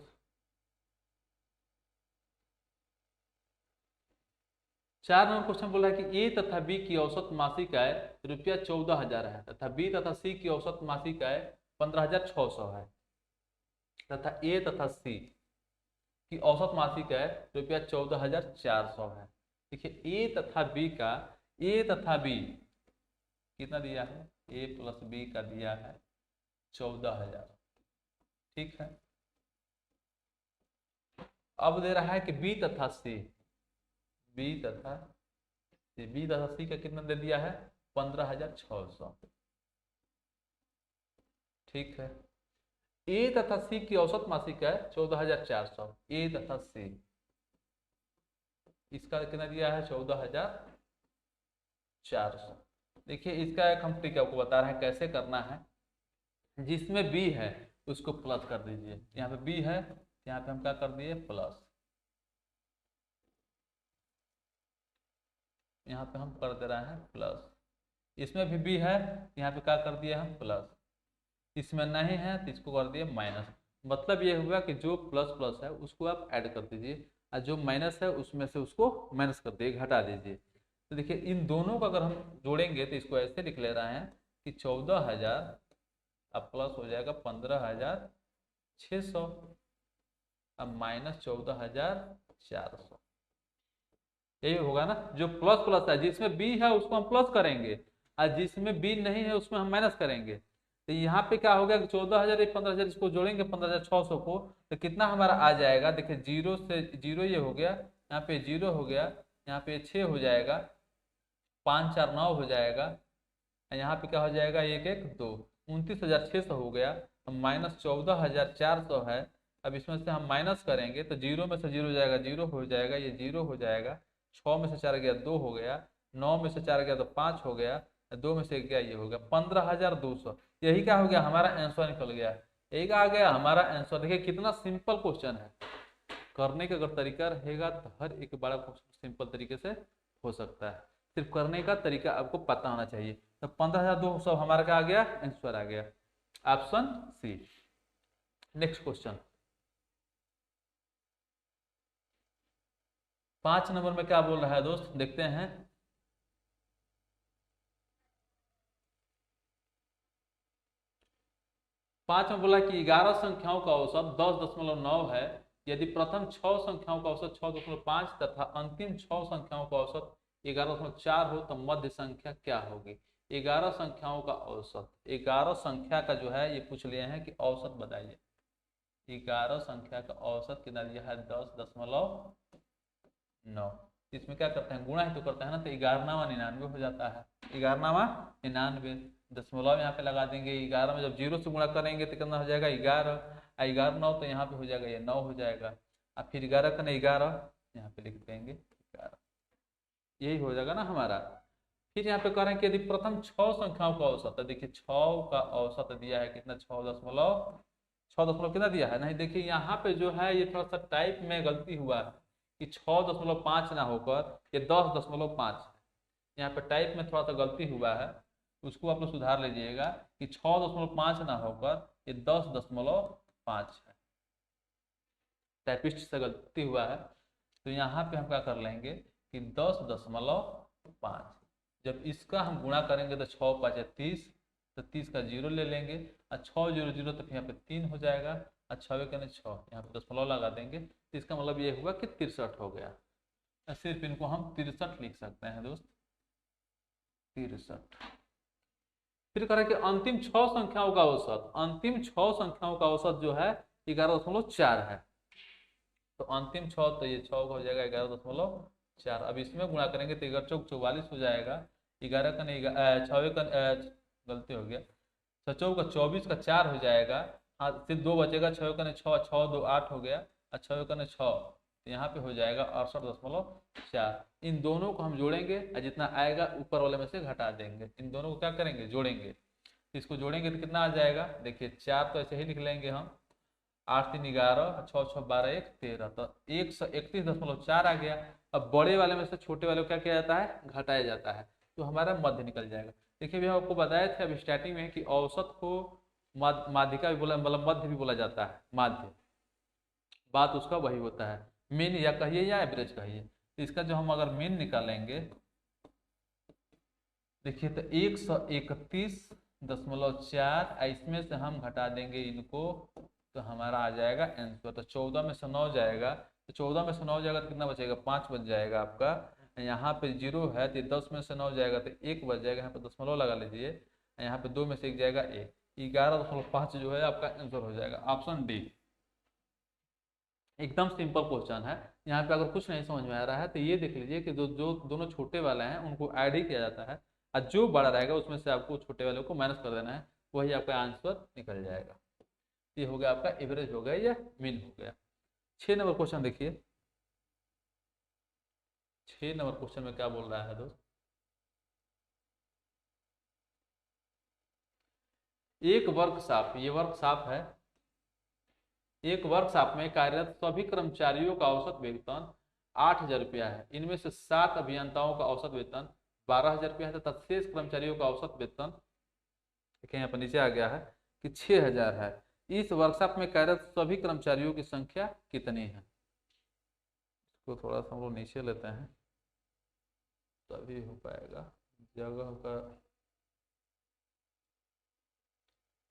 4 नंबर क्वेश्चन बोला है कि ए तथा बी की औसत मासिक आय ₹14,000 है, तथा बी तथा सी की औसत मासिक आय 15,600 है, तथा ए तथा सी की औसत मासिक आय ₹14,400 है। देखिए ए तथा बी का, ए तथा बी कितना दिया है, ए प्लस बी का दिया है 14,000। ठीक है, अब दे रहा है कि बी तथा सी, बी तथा सी, बी तथा सी का कितना दे दिया है 15,600। ठीक है, ए तथा सी की औसत मासिक है 14,400। ए तथा सी इसका कितना दिया है 14,400। देखिए इसका एक हम ट्रिक आपको बता रहे हैं कैसे करना है। जिसमें बी है उसको प्लस कर दीजिए, यहाँ पे बी है यहाँ पे हम क्या कर दिए प्लस, यहाँ पे हम कर दे रहे हैं प्लस। इसमें भी बी है यहाँ पे क्या कर दिए हम प्लस, इसमें नहीं है तो इसको कर दिए माइनस। मतलब ये हुआ कि जो प्लस प्लस है उसको आप ऐड कर दीजिए, और जो माइनस है उसमें से उसको माइनस कर दिए, घटा दीजिए। तो देखिए इन दोनों को अगर हम जोड़ेंगे तो इसको ऐसे लिख ले रहे हैं कि 14,000 अब प्लस हो जाएगा 15,600, अब माइनस 14,400। यही होगा ना, जो प्लस प्लस है जिसमें बी है उसको हम प्लस करेंगे, और जिसमें बी नहीं है उसमें हम माइनस करेंगे। तो यहाँ पे क्या हो गया कि 14,000 15,000 इसको जोड़ेंगे 15,600 को, तो कितना हमारा आ जाएगा। देखिए जीरो से जीरो ये हो गया, यहाँ पे जीरो हो गया, यहाँ पे 6 हो जाएगा, 5 4 9 हो जाएगा, यहाँ पे क्या हो जाएगा 1 1 2, 29,600 हो गया। माइनस 14,400 है। अब इसमें से हम माइनस करेंगे तो जीरो में से जीरो जाएगा, जीरो हो जाएगा, ये जीरो हो जाएगा। 6 में से 4 गया 2 हो गया, 9 में से 4 गया तो 5 हो गया, 2 में से गया ये हो गया 15,200। यही क्या हो गया हमारा आंसर निकल गया, एक आ गया हमारा आंसर। देखिए कितना सिंपल क्वेश्चन है, करने का अगर तरीका रहेगा तो हर एक बड़ा क्वेश्चन सिंपल तरीके से हो सकता है, सिर्फ करने का तरीका आपको पता होना चाहिए। तो 15,200 हमारा क्या आ गया आंसर आ गया, option C. Next question 5 number में क्या बोल रहा है दोस्त, देखते हैं। पांच में बोला कि 11 संख्याओं का औसत 10.9 है, यदि प्रथम 6 संख्याओं का औसत 6.5 तथा अंतिम 6 संख्याओं का औसत 11.4 हो तो मध्य संख्या क्या होगी। 11 संख्याओं का औसत, 11 संख्या का जो है ये पूछ लिए हैं कि औसत बताइए। 11 संख्या का औसत कितना दिया है 10.9। इसमें क्या करते हैं गुणा ही तो करते हैं ना, तो 11वां 99 हो जाता है, 11वां 99। दशमलव यहाँ पे लगा देंगे, 11 में जब जीरो से गुणा करेंगे तो कितना हो जाएगा 11, 11 9 तो यहाँ पे हो जाएगा ये 9 हो जाएगा, अब फिर 11 का 11 यहाँ पे लिख देंगे 11, यही हो जाएगा ना हमारा। फिर यहाँ पे कह रहे हैं कि यदि प्रथम 6 संख्याओं का औसत है, देखिए 6 का औसत दिया है कितना 6 दशमलव कितना दिया है, नहीं देखिए यहाँ पे जो है ये थोड़ा सा टाइप में गलती हुआ है कि 6.5 ना होकर ये 10.5 है, यहाँ पे टाइप में थोड़ा सा गलती हुआ है, उसको आप लोग सुधार लीजिएगा कि 6.5 ना होकर ये 10.5 है। टाइपिस्ट से गलती हुआ है। तो यहाँ पे हम क्या कर लेंगे कि 10.5, जब इसका हम गुणा करेंगे तो 6 5 30, तो 30 का 0 ले लेंगे और 6 0 0, तो यहाँ पे 3 हो जाएगा और 6 कने 6, यहाँ पे दशमलव लगा देंगे, तो इसका मतलब ये हुआ कि 63 हो गया। सिर्फ इनको हम 63 लिख सकते हैं दोस्त, 63। फिर कह रहा है कि अंतिम 6 संख्याओं का औसत, अंतिम 6 संख्याओं का औसत जो है 11.4 है। तो अंतिम 6, तो ये 6 हो जाएगा 11.4। अब इसमें गुणा करेंगे तो 11 चौक 44 हो जाएगा, 11 का नहीं 6 का गलती हो गया, 6 का 24 का 4 हो जाएगा। हाँ सिर्फ 2 बचेगा, 6 का 6 6 2 8 हो गया और 6 का 6, तो यहाँ पे हो जाएगा 68.4। इन दोनों को हम जोड़ेंगे और जितना आएगा ऊपर वाले में से घटा देंगे। इन दोनों को क्या करेंगे, जोड़ेंगे। इसको जोड़ेंगे तो कितना आ जाएगा, देखिए 4 तो ऐसे ही लिख लेंगे हम, 8 3 11, 6 6 12 1 13, तो 131.4 आ गया। अब बड़े वाले में से छोटे वाले को क्या किया जाता है, घटाया जाता है, तो हमारा मध्य निकल जाएगा। देखिए भी हम आपको बताए थे अभी स्टार्टिंग में कि औसत को माध्यिका भी बोला, मतलब मध्य भी बोला जाता है। माध्य बात उसका वही होता है, मीन या कहिए या एवरेज कहिए। तो इसका जो हम अगर मीन निकालेंगे, देखिए तो 131.4, इसमें से हम घटा देंगे इनको, तो हमारा आ जाएगा आंसर। तो 14 में से 9 जाएगा, तो 14 में से 9 जाएगा तो कितना बचेगा, 5 बच जाएगा आपका। यहाँ पे 0 है तो 10 में से 9 जाएगा तो 1 बच जाएगा, यहाँ पे दशमलव लगा लीजिए। यहाँ पे 2 में से 1 जाएगा 1, 11.5 जो है आपका आंसर हो जाएगा, ऑप्शन डी। एकदम सिंपल क्वेश्चन है। यहाँ पे अगर कुछ नहीं समझ में आ रहा है तो ये देख लीजिए कि जो जो दोनों छोटे वाले हैं उनको ऐड ही किया जाता है, और जो बड़ा रहेगा उसमें से आपको छोटे वाले को माइनस कर देना है, वही आपका आंसर निकल जाएगा। ये हो गया आपका एवरेज हो गया या मीन हो गया। 6 नंबर क्वेश्चन देखिए, 6 नंबर क्वेश्चन में क्या बोल रहा है दोस्त, एक वर्कशॉप, ये वर्कशॉप है, एक वर्कशॉप में कार्यरत सभी कर्मचारियों का औसत वेतन 8,000 रुपया है। इनमें से 7 अभियंताओं का औसत वेतन 12,000 रुपया है तथा शेष कर्मचारियों का औसत वेतन, देखिए यहाँ पर नीचे आ गया है कि 6,000 है। इस वर्कशॉप में कार्यरत सभी कर्मचारियों की संख्या कितनी है। इसको थोड़ा सा हम लोग नीचे लेते हैं तभी हो पाएगा। जगह का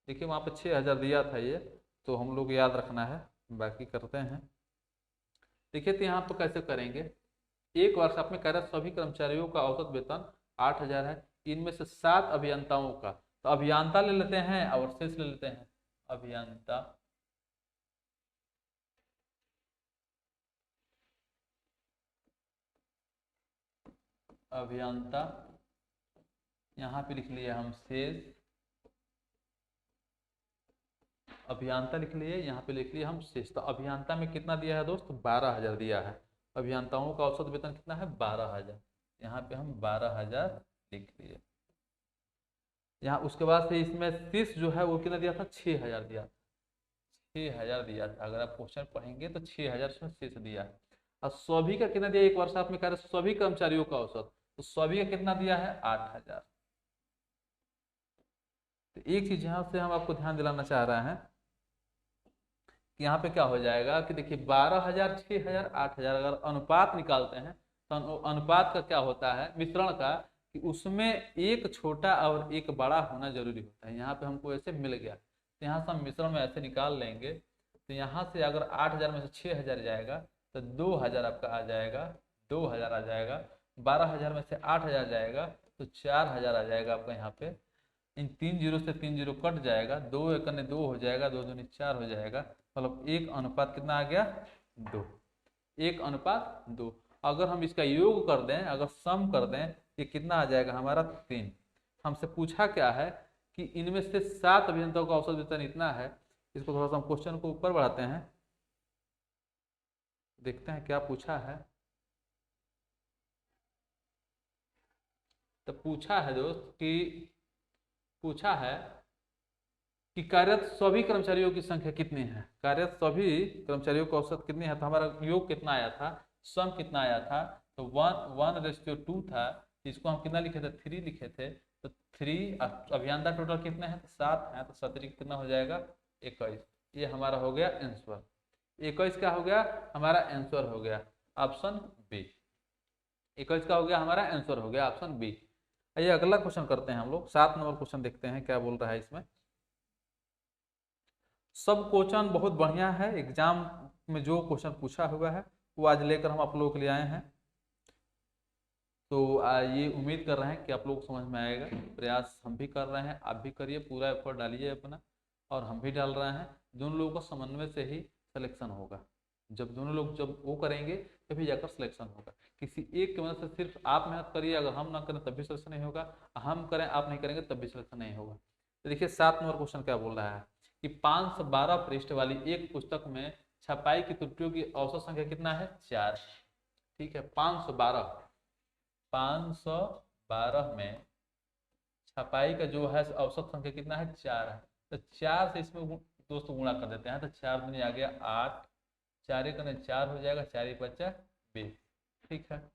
देखिए वहाँ पे 6,000 दिया था ये, तो हम लोग याद रखना है, बाकी करते हैं। देखिए तो यहाँ पर कैसे करेंगे, एक वर्कशॉप में कार्यरत सभी कर्मचारियों का औसत वेतन 8,000 है, इनमें से 7 अभियंताओं का, तो अभियंता ले लेते हैं और शेष ले लेते हैं। अभियंता, अभियंता, यहाँ पे लिख लिए हम शेष, अभियंता लिख लिए, यहाँ पे लिख लिए हम शेष। तो अभियंता में कितना दिया है दोस्त, 12,000 दिया है। अभियंताओं का औसत वेतन कितना है, 12,000, यहाँ पे हम 12,000 लिख लिए। यहाँ उसके बाद से इसमें शेष जो है वो कितना दिया था, 6,000 दिया, 6,000 दिया था। अगर आप क्वेश्चन पढ़ेंगे तो 6,000 इसमें शेष दिया है। और सभी का कितना दिया, एक वर्कशॉप में कार्य सभी कर्मचारियों का औसत, तो सभी का कितना दिया है, 8,000। तो एक चीज यहाँ से हम आपको ध्यान दिलाना चाह रहे हैं कि यहाँ पे क्या हो जाएगा कि देखिए 12,000 6,000 8,000, अगर अनुपात निकालते हैं तो अनुपात का क्या होता है, मिश्रण का, कि उसमें एक छोटा और एक बड़ा होना जरूरी होता है। यहाँ पे हमको ऐसे मिल गया, तो यहाँ से हम मिश्रण में ऐसे निकाल लेंगे। तो यहाँ से अगर 8,000 में से 6,000 जाएगा तो 2,000 आपका आ जाएगा, 2,000 आ जाएगा। 12,000 में से 8,000 जाएगा तो 4,000 आ जाएगा आपका। यहाँ पे इन 3 जीरो से 3 जीरो कट जाएगा, 2 एक 2 हो जाएगा, 2 दूनी 4 हो जाएगा, मतलब 1 अनुपात कितना आ गया, 2, 1 अनुपात 2। अगर हम इसका योग कर दें, अगर सम कर दें, ये कितना आ जाएगा हमारा, 3। हमसे पूछा क्या है कि इनमें से 7 अभियंताओं का औसत वेतन इतना है। इसको थोड़ा सा हम क्वेश्चन को ऊपर बढ़ाते हैं, देखते हैं क्या पूछा है। तो पूछा है दोस्त कि, पूछा है कि कार्यरत सभी कर्मचारियों की संख्या कितनी है, कार्यरत सभी कर्मचारियों का औसत कितनी है। तो हमारा योग कितना आया था, सम कितना आया था, तो 1:2 था। इसको हम कितना लिखे थे, 3 लिखे थे। तो 3, अभियंता टोटल कितने हैं, 7 हैं, तो 7 कितना हो जाएगा, 21। ये हमारा हो गया आंसर। 21 क्या हो गया हमारा आंसर हो गया ऑप्शन बी। 21 का हो गया हमारा आंसर हो गया ऑप्शन बी। आइए अगला क्वेश्चन करते हैं हम लोग, 7 नंबर क्वेश्चन देखते हैं क्या बोल रहा है इसमें। सब क्वेश्चन बहुत बढ़िया है, एग्जाम में जो क्वेश्चन पूछा हुआ है वो आज लेकर हम आप लोगों के लिए आए हैं। तो ये उम्मीद कर रहे हैं कि आप लोग को समझ में आएगा। प्रयास हम भी कर रहे हैं, आप भी करिए, पूरा एफर्ट डालिए अपना, और हम भी डाल रहे हैं। दोनों लोगों का समन्वय से ही सिलेक्शन होगा। जब दोनों लोग जब वो करेंगे तभी जाकर सिलेक्शन होगा। किसी एक की मदद से सिर्फ आप मेहनत करिए, अगर हम ना करें तब भी सिलेक्शन नहीं होगा, हम करें आप नहीं करेंगे तब भी सिलेक्शन नहीं होगा। तो देखिए 7 नंबर क्वेश्चन क्या बोल रहा है कि 512 पृष्ठ वाली एक पुस्तक में छपाई की त्रुटियों की औसत संख्या कितना है 4। ठीक है, 512 में छपाई का जो है औसत संख्या कितना है 4 है। तो 4 से इसमें दोस्तों गुणा कर देते हैं। तो 4 दूनी आ गया 8, 4 एक 4 हो जाएगा, 4 एक बचा 20। ठीक है,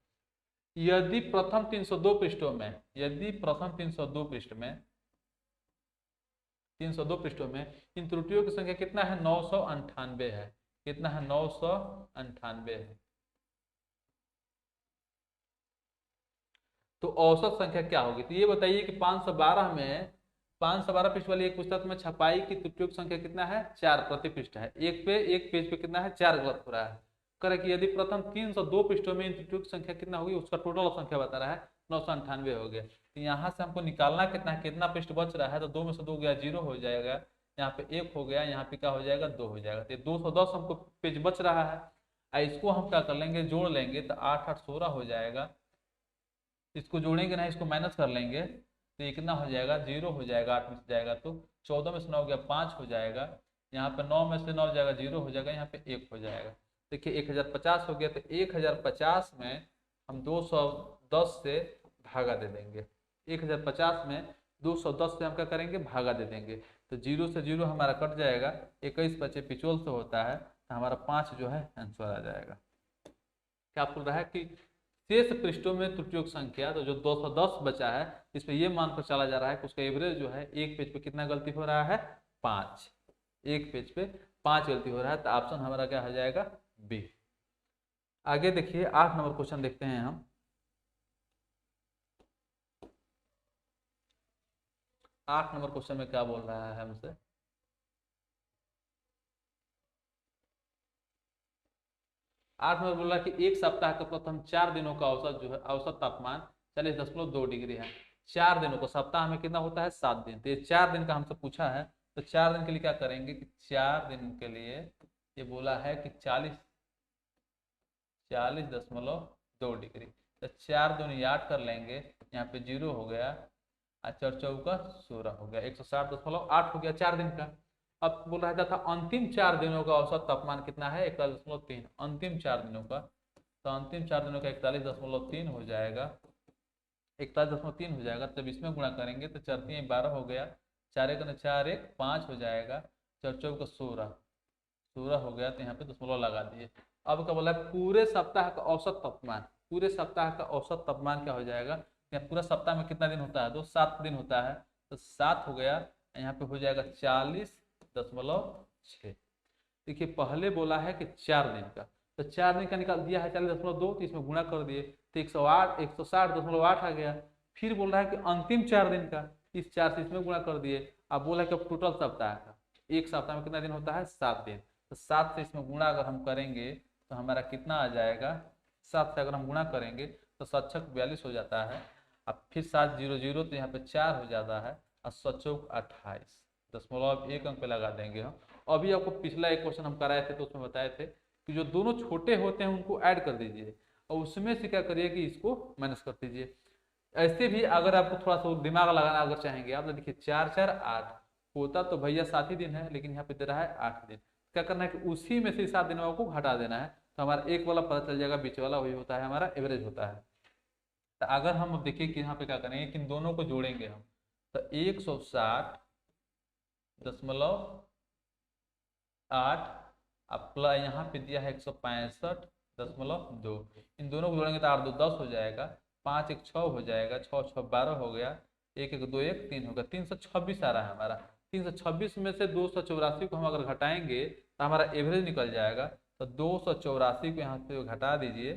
यदि प्रथम 302 पृष्ठों में, यदि प्रथम 302 पृष्ठों में इन त्रुटियों की संख्या कितना है 998 है। कितना है 998 है। तो औसत संख्या क्या होगी, तो ये बताइए कि 512 पृष्ठ वाली एक पुस्तक में छपाई की त्रुटियों की संख्या कितना है 4 प्रति पृष्ठ है। एक पेज पे कितना है 4 गलत हो रहा है। करे कि यदि प्रथम 302 पृष्ठों में इन त्रुटियों की संख्या कितना होगी, उसका टोटल संख्या बता रहा है 998 हो गया। तो यहाँ से हमको निकालना कितना है, कितना पृष्ठ बच रहा है, तो 2 में से 2 गया 0 हो जाएगा, यहाँ पे 1 हो गया, यहाँ पे क्या हो जाएगा 2 हो जाएगा। तो 210 हमको पेज बच रहा है। इसको हम क्या कर लेंगे, जोड़ लेंगे, तो 8 8 16 हो जाएगा। इसको जोड़ेंगे ना, इसको माइनस कर लेंगे, तो ये कितना हो जाएगा 0 हो जाएगा, 8 में से जाएगा तो 14 में से 9 गया 5 हो जाएगा, यहाँ पे 9 में से 9 जाएगा 0 हो जाएगा, यहाँ पे 1 हो जाएगा। देखिए 1050 हो गया। तो 1050 में हम 210 से भागा दे देंगे। 1050 में 210 से हम क्या करेंगे, भागा दे देंगे। तो 0 से 0 हमारा कट जाएगा, 21 बचे 45 से होता है, तो हमारा 5 जो है आंसर आ जाएगा। क्या बोल रहा है कि शेष पृष्ठों में त्रुटियों की संख्या, तो जो 210 बचा है इसमें ये मानकर चला जा रहा है कि उसका एवरेज जो है एक पेज पे कितना गलती हो रहा है 5। एक पेज पे 5 गलती हो रहा है। तो ऑप्शन हमारा क्या हो जाएगा बी। आगे देखिए 8 नंबर क्वेश्चन देखते हैं हम। 8 नंबर क्वेश्चन में क्या बोल रहा है हमसे, 8 नंबर बोल रहा है कि एक सप्ताह का प्रथम 4 दिनों का औसत जो है, औसत तापमान 40.2 डिग्री है। 4 दिनों को, सप्ताह में कितना होता है 7 दिन, तो ये 4 दिन का हमसे पूछा है। तो 4 दिन के लिए क्या करेंगे कि 4 दिन के लिए ये बोला है कि 40.2 डिग्री। तो 4 दूनी 8 कर लेंगे, यहाँ पे 0 हो गया, 4 चौका 16 हो गया, 160.8 हो गया 4 दिन का। अब बोल रहा था अंतिम 4 दिनों का औसत तापमान कितना है 41.3। अंतिम 4 दिनों का, तो अंतिम 4 दिनों का 41.3 हो जाएगा, 41.3 हो जाएगा। तब इसमें गुणा करेंगे तो 4 3 12 हो गया, 4 1 4 1 5 हो जाएगा, 4 चौका 16 हो गया, तो यहाँ पे दशमलव लगा दिए। अब क्या बोला है पूरे सप्ताह का औसत तापमान, पूरे सप्ताह का औसत तापमान क्या हो जाएगा, पूरा सप्ताह में कितना दिन होता है, तो 7 दिन होता है, तो 7 हो गया, यहाँ पे हो जाएगा 40.6। देखिए पहले बोला है कि 4 दिन का, तो 4 दिन का निकाल दिया है 40.2, तो इसमें गुणा कर दिए तो 160.8 आ गया। फिर बोल रहा है कि अंतिम 4 दिन का, इस 4 से इसमें गुणा कर दिए। अब बोला है कि टोटल सप्ताह का, एक सप्ताह में कितना दिन होता है 7 दिन, तो 7 से इसमें गुणा अगर हम करेंगे तो हमारा कितना आ जाएगा, 7 से अगर हम गुणा करेंगे तो 7 छक 42 हो जाता है। अब फिर 7 0 0, तो यहाँ पे 4 हो जाता है, और 7 चौक 28, दशमलव 1 अंक पे लगा देंगे हम। अभी आपको पिछला एक क्वेश्चन हम कराए थे तो उसमें बताए थे कि जो दोनों छोटे होते हैं उनको ऐड कर दीजिए, और उसमें से क्या करिए कि इसको माइनस कर दीजिए। ऐसे भी अगर आपको थोड़ा सा दिमाग लगाना अगर चाहेंगे आप, तो देखिए 4 4 8 होता तो भैया 7 ही दिन है, लेकिन यहाँ पे दे रहा है 8 दिन। क्या करना है कि उसी में से 7 दिनों को घटा देना है, तो हमारा एक वाला पता चल जाएगा, बीच वाला वही होता है हमारा एवरेज होता है। तो अगर हम देखिए कि यहाँ पे क्या करेंगे कि इन दोनों को जोड़ेंगे हम, तो 160.8 प्लस यहाँ पे दिया है 165.2, इन दोनों को जोड़ेंगे तो 8 2 10 हो जाएगा, 5 1 6 हो जाएगा, 6 6 12 हो गया, 1 1 2 1 3 होगा, 326 आ रहा है हमारा। 326 में से 284 को हम अगर घटाएंगे तो हमारा एवरेज निकल जाएगा। तो 284 को यहाँ से घटा दीजिए,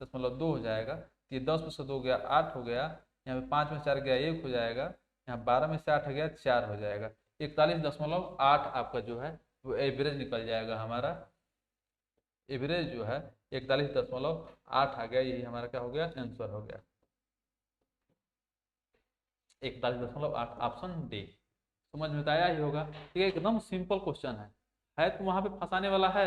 0.2 हो जाएगा। तो ये 10 में से 2 गया 8 हो गया, यहाँ पे 5 में 4 गया 1 हो जाएगा, यहाँ 12 में से 8 गया 4 हो जाएगा। 41.8 आपका जो है वो एवरेज निकल जाएगा। हमारा एवरेज जो है 41.8 आ गया, यही हमारा क्या हो गया, आंसर हो गया 41.8, ऑप्शन डी। समझ में तो आया ही होगा। ठीक है, एकदम सिंपल क्वेश्चन है तो वहां पे फंसाने वाला है।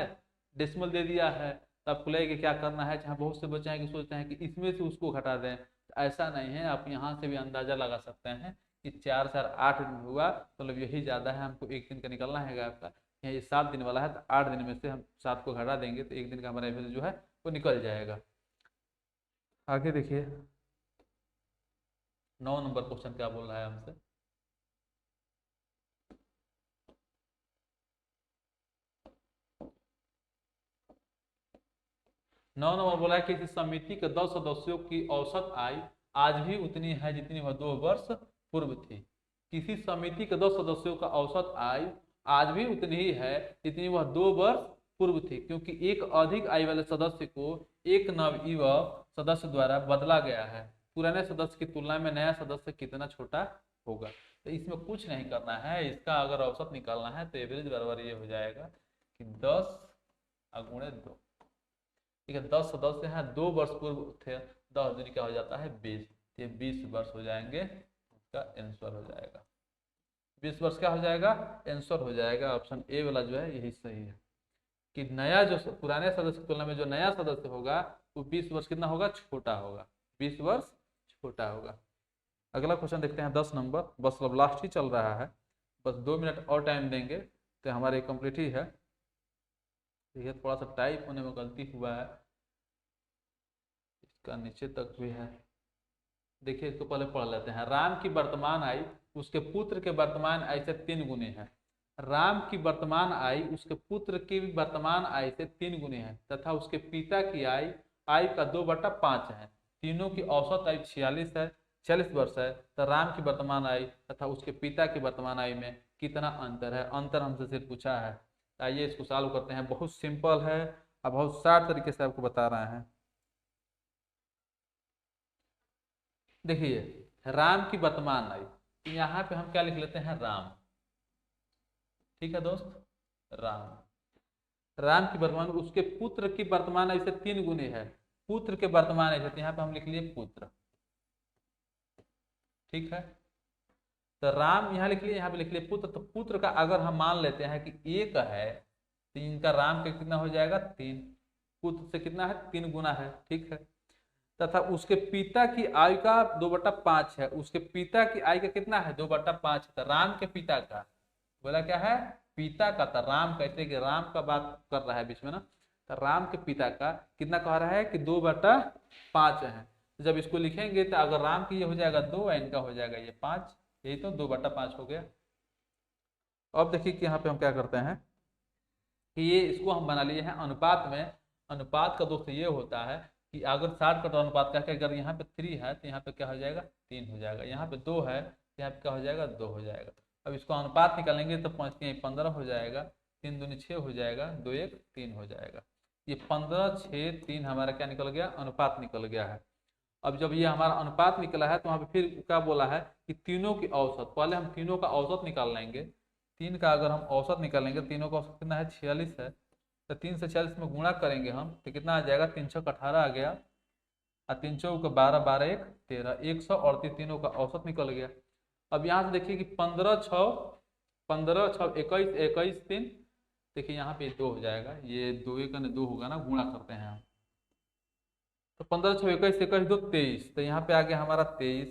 डेसिमल दे दिया है तो आपको लगेगा क्या करना है। जहाँ बहुत से बच्चे हैं कि सोचते हैं कि इसमें से उसको घटा दें, तो ऐसा नहीं है। आप यहाँ से भी अंदाजा लगा सकते हैं कि 4 4 8 दिन हुआ, मतलब यही ज़्यादा है। हमको एक दिन का निकलना है आपका, यहाँ ये 7 दिन वाला है, तो 8 दिन में से हम 7 को घटा देंगे तो एक दिन का हमारा एवरेज जो है वो निकल जाएगा। आगे देखिए 9 नंबर क्वेश्चन क्या बोल रहा है हमसे। नौ नंबर बोला है कि किसी समिति के 10 सदस्यों की औसत आयु आज भी उतनी है जितनी वह 2 वर्ष पूर्व थी। किसी समिति के 10 सदस्यों का औसत आयु आज भी उतनी ही है जितनी वह 2 वर्ष पूर्व थी, क्योंकि एक अधिक आयु वाले सदस्य को एक नवयुवक सदस्य द्वारा बदला गया है। पुराने सदस्य की तुलना में नया सदस्य कितना छोटा होगा। तो इसमें कुछ नहीं करना है, इसका अगर औसत निकालना है तो एवरेज बराबर ये हो जाएगा कि 10 गुणे 2। ठीक है, 10 सदस्य हैं, 2 वर्ष पूर्व थे, 10 दिन क्या हो जाता है 20, ये 20 वर्ष हो जाएंगे, इसका आंसर हो जाएगा 20 वर्ष। क्या हो जाएगा, आंसर हो जाएगा ऑप्शन ए वाला जो है यही सही है कि नया जो पुराने सदस्य की तुलना में जो नया सदस्य होगा वो 20 वर्ष कितना होगा, छोटा होगा, 20 वर्ष छोटा होगा। अगला क्वेश्चन देखते हैं 10 नंबर, बस अब लास्ट ही चल रहा है, बस 2 मिनट और टाइम देंगे तो हमारे कंप्लीट ही है। देखिए थोड़ा सा टाइप होने में गलती हुआ है, इसका नीचे तक भी है। देखिए इसको पहले पढ़ लेते हैं। राम की वर्तमान आयु उसके पुत्र के वर्तमान आयु से 3 गुनी है। राम की वर्तमान आयु उसके पुत्र की वर्तमान आयु से 3 गुनी है तथा उसके पिता की आयु का 2/5 है। तीनों की औसत आयु 46 वर्ष है। तो राम की वर्तमान आयु तथा उसके पिता की वर्तमान आयु में कितना अंतर है। अंतर हमसे सिर्फ पूछा है। आइए इसको सॉल्व करते हैं। बहुत सिंपल है, अब बहुत शार्ट तरीके से आपको बता रहे हैं। देखिए राम की वर्तमान आयु, यहाँ पे हम क्या लिख लेते हैं, राम। ठीक है दोस्त, राम की वर्तमान, उसके पुत्र की वर्तमान आयु से 3 गुनी है। पुत्र के वर्तमान आयु से यहाँ पे हम लिख लिए पुत्र। ठीक है, तो राम यहाँ लिख लिए, यहाँ पे लिख लिए पुत्र। तो पुत्र का अगर हम मान लेते हैं कि 1 है तो इनका राम का कितना हो जाएगा 3, पुत्र से कितना है 3 गुना है। ठीक है, तथा उसके पिता की आयु का 2/5 है। उसके पिता की आयु का कितना है 2/5। तो राम के पिता का बोला क्या है, पिता का। तो राम कहते कि राम का बात कर रहा है बीच में ना, तो राम के पिता का कितना कह रहा है कि 2/5 है। जब इसको लिखेंगे तो अगर राम की ये हो जाएगा 2 है, इनका हो जाएगा ये 5, यही तो 2/5 हो गया। अब देखिए कि यहाँ पे हम क्या करते हैं कि ये इसको हम बना लिए हैं अनुपात में। अनुपात का दोस्त ये होता है कि अगर 60 का अनुपात का अगर यहाँ पे 3 है तो यहाँ पे क्या हो जाएगा 3 हो जाएगा। यहाँ पे 2 है तो यहाँ पे क्या हो जाएगा 2 हो जाएगा। अब इसको अनुपात निकालेंगे तो 5 3 15 हो जाएगा, 3 दूनी 6 हो जाएगा, 2 1 3 हो जाएगा। ये 15 6 3 हमारा क्या निकल गया, अनुपात निकल गया है। अब जब ये हमारा अनुपात निकला है तो वहाँ पे फिर क्या बोला है कि तीनों की औसत, पहले हम तीनों का औसत निकाल लेंगे। 3 का अगर हम औसत निकालेंगे, तीनों का औसत कितना है 46 है, तो 3 से 46 में गुणा करेंगे हम तो कितना आ जाएगा 3 6 18 आ गया, और 3 चौक 12 12 1 13, 138 तीनों का औसत निकल गया। अब यहाँ से देखिए कि 15 6 21 21 3, देखिए यहाँ पे 2 हो जाएगा, ये 2 1 2 होगा ना, गुणा करते हैं हम तो 15 6 21 21 2 23, तो यहाँ पे आ गया हमारा 23।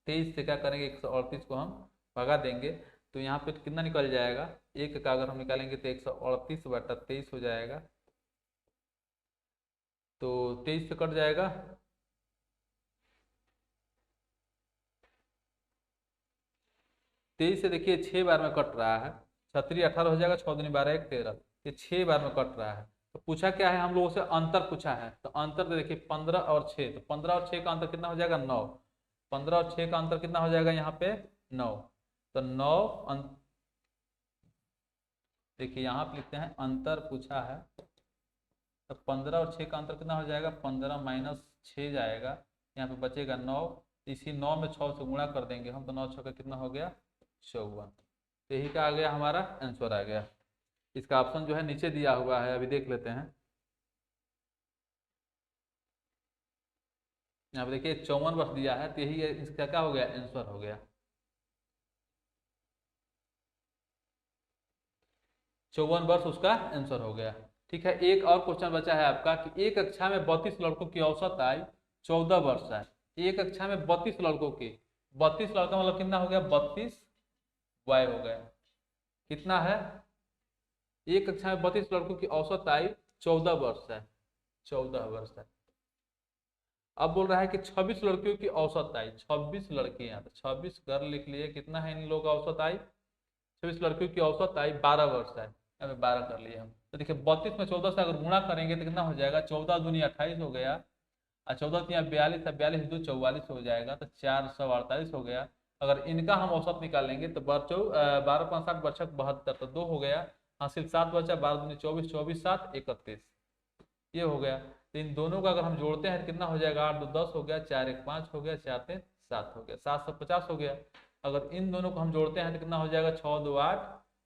23 से क्या करेंगे 138 को हम भगा देंगे तो यहाँ पे कितना निकल जाएगा, 1 का अगर हम निकालेंगे तो 138/23 हो जाएगा। तो 23 से कट जाएगा, तेईस से देखिए 6 बार में कट रहा है, 36 18 हो जाएगा, 6 दूनी 12 1 13, ये 6 बार में कट रहा है। तो पूछा क्या है, हम लोगों से अंतर पूछा है। तो अंतर तो देखिए 15 और 6, तो 15 और 6 का अंतर कितना हो जाएगा 9। 15 और 6 का अंतर कितना हो जाएगा यहाँ पे 9, तो 9 देखिए यहाँ पे लिखते हैं अंतर पूछा है, तो 15 और 6 का अंतर कितना हो जाएगा, 15 माइनस 6 जाएगा, यहाँ पे बचेगा 9, इसी 9 में 6 से गुणा कर देंगे हम, तो 9 6 का कितना हो गया 54। यही का आ गया हमारा आंसर आ गया। इसका ऑप्शन जो है नीचे दिया हुआ है, अभी देख लेते हैं। यहाँ पे देखिए 54 वर्ष दिया है, तो यही इसका क्या हो गया आंसर हो गया। 54 वर्ष उसका आंसर हो गया। ठीक है, एक और क्वेश्चन बचा है आपका कि एक कक्षा में 32 लड़कों की औसत आयु 14 वर्ष है। एक कक्षा में 32 लड़कों की, 32 लड़का मतलब कितना हो गया 32 वाई हो गया, कितना है, एक कक्षा में 32 लड़कों की औसत आयु 14 वर्ष है, 14 वर्ष है। अब बोल रहा है कि 26 लड़कियों की औसत आयु, 26 लड़कियां, तो 26 गर्ल लिख लिए, कितना है इन लोगों का औसत आयु, 26 लड़कियों की औसत आयु 12 वर्ष है, यहाँ पे 12 कर लिए हम। तो देखिए 32 में 14 से अगर गुणा करेंगे तो कितना हो जाएगा, 14 दूनी 28 हो गया, और 14 तिया 42 है, 42 दो 44 हो जाएगा, तो 448 हो गया। अगर इनका हम औसत निकालेंगे तो 12 5 7 बचक 72, तो 2 हो गया, हासिल 7 बचा, 12 दूनी 24, 24 7 31, ये हो गया। तो इन दोनों का अगर हम जोड़ते हैं तो कितना हो जाएगा, 8 2 10 हो गया, 4 1 5 हो गया, 4 3 7 हो गया, 750 हो गया। अगर इन दोनों को हम जोड़ते हैं तो कितना हो जाएगा, 6 2 8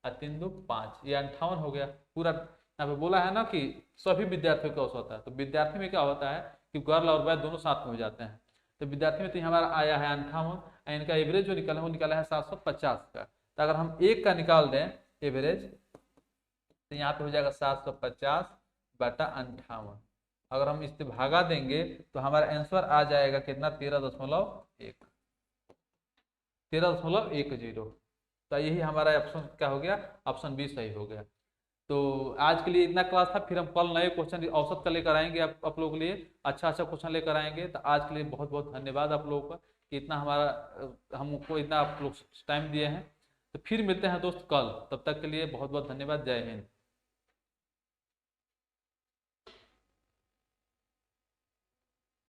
और 3 2 5, ये 58 हो गया पूरा। यहाँ पे बोला है ना कि सभी विद्यार्थियों का औसत होता है, तो विद्यार्थी में क्या होता है कि गर्ल और बॉय दोनों साथ में हो जाते हैं। तो विद्यार्थी में तो हमारा आया है 58, इनका एवरेज जो निकला है वो निकाला है 750 का। तो अगर हम एक का निकाल दें एवरेज, तो यहाँ पे हो जाएगा 750 बटा 58। अगर हम इससे भागा देंगे तो हमारा आंसर आ जाएगा कितना, 13.1, 13.10। तो यही हमारा ऑप्शन क्या हो गया, ऑप्शन बी सही हो गया। तो आज के लिए इतना क्लास था, फिर हम कल नए क्वेश्चन औसत का लेकर आएंगे आप लोगों के लिए, अच्छा क्वेश्चन लेकर आएंगे। तो आज के लिए बहुत बहुत धन्यवाद आप लोगों का कि इतना हमको इतना आप लोग टाइम दिए हैं। तो फिर मिलते हैं दोस्त कल, तब तक के लिए बहुत बहुत धन्यवाद, जय हिंद।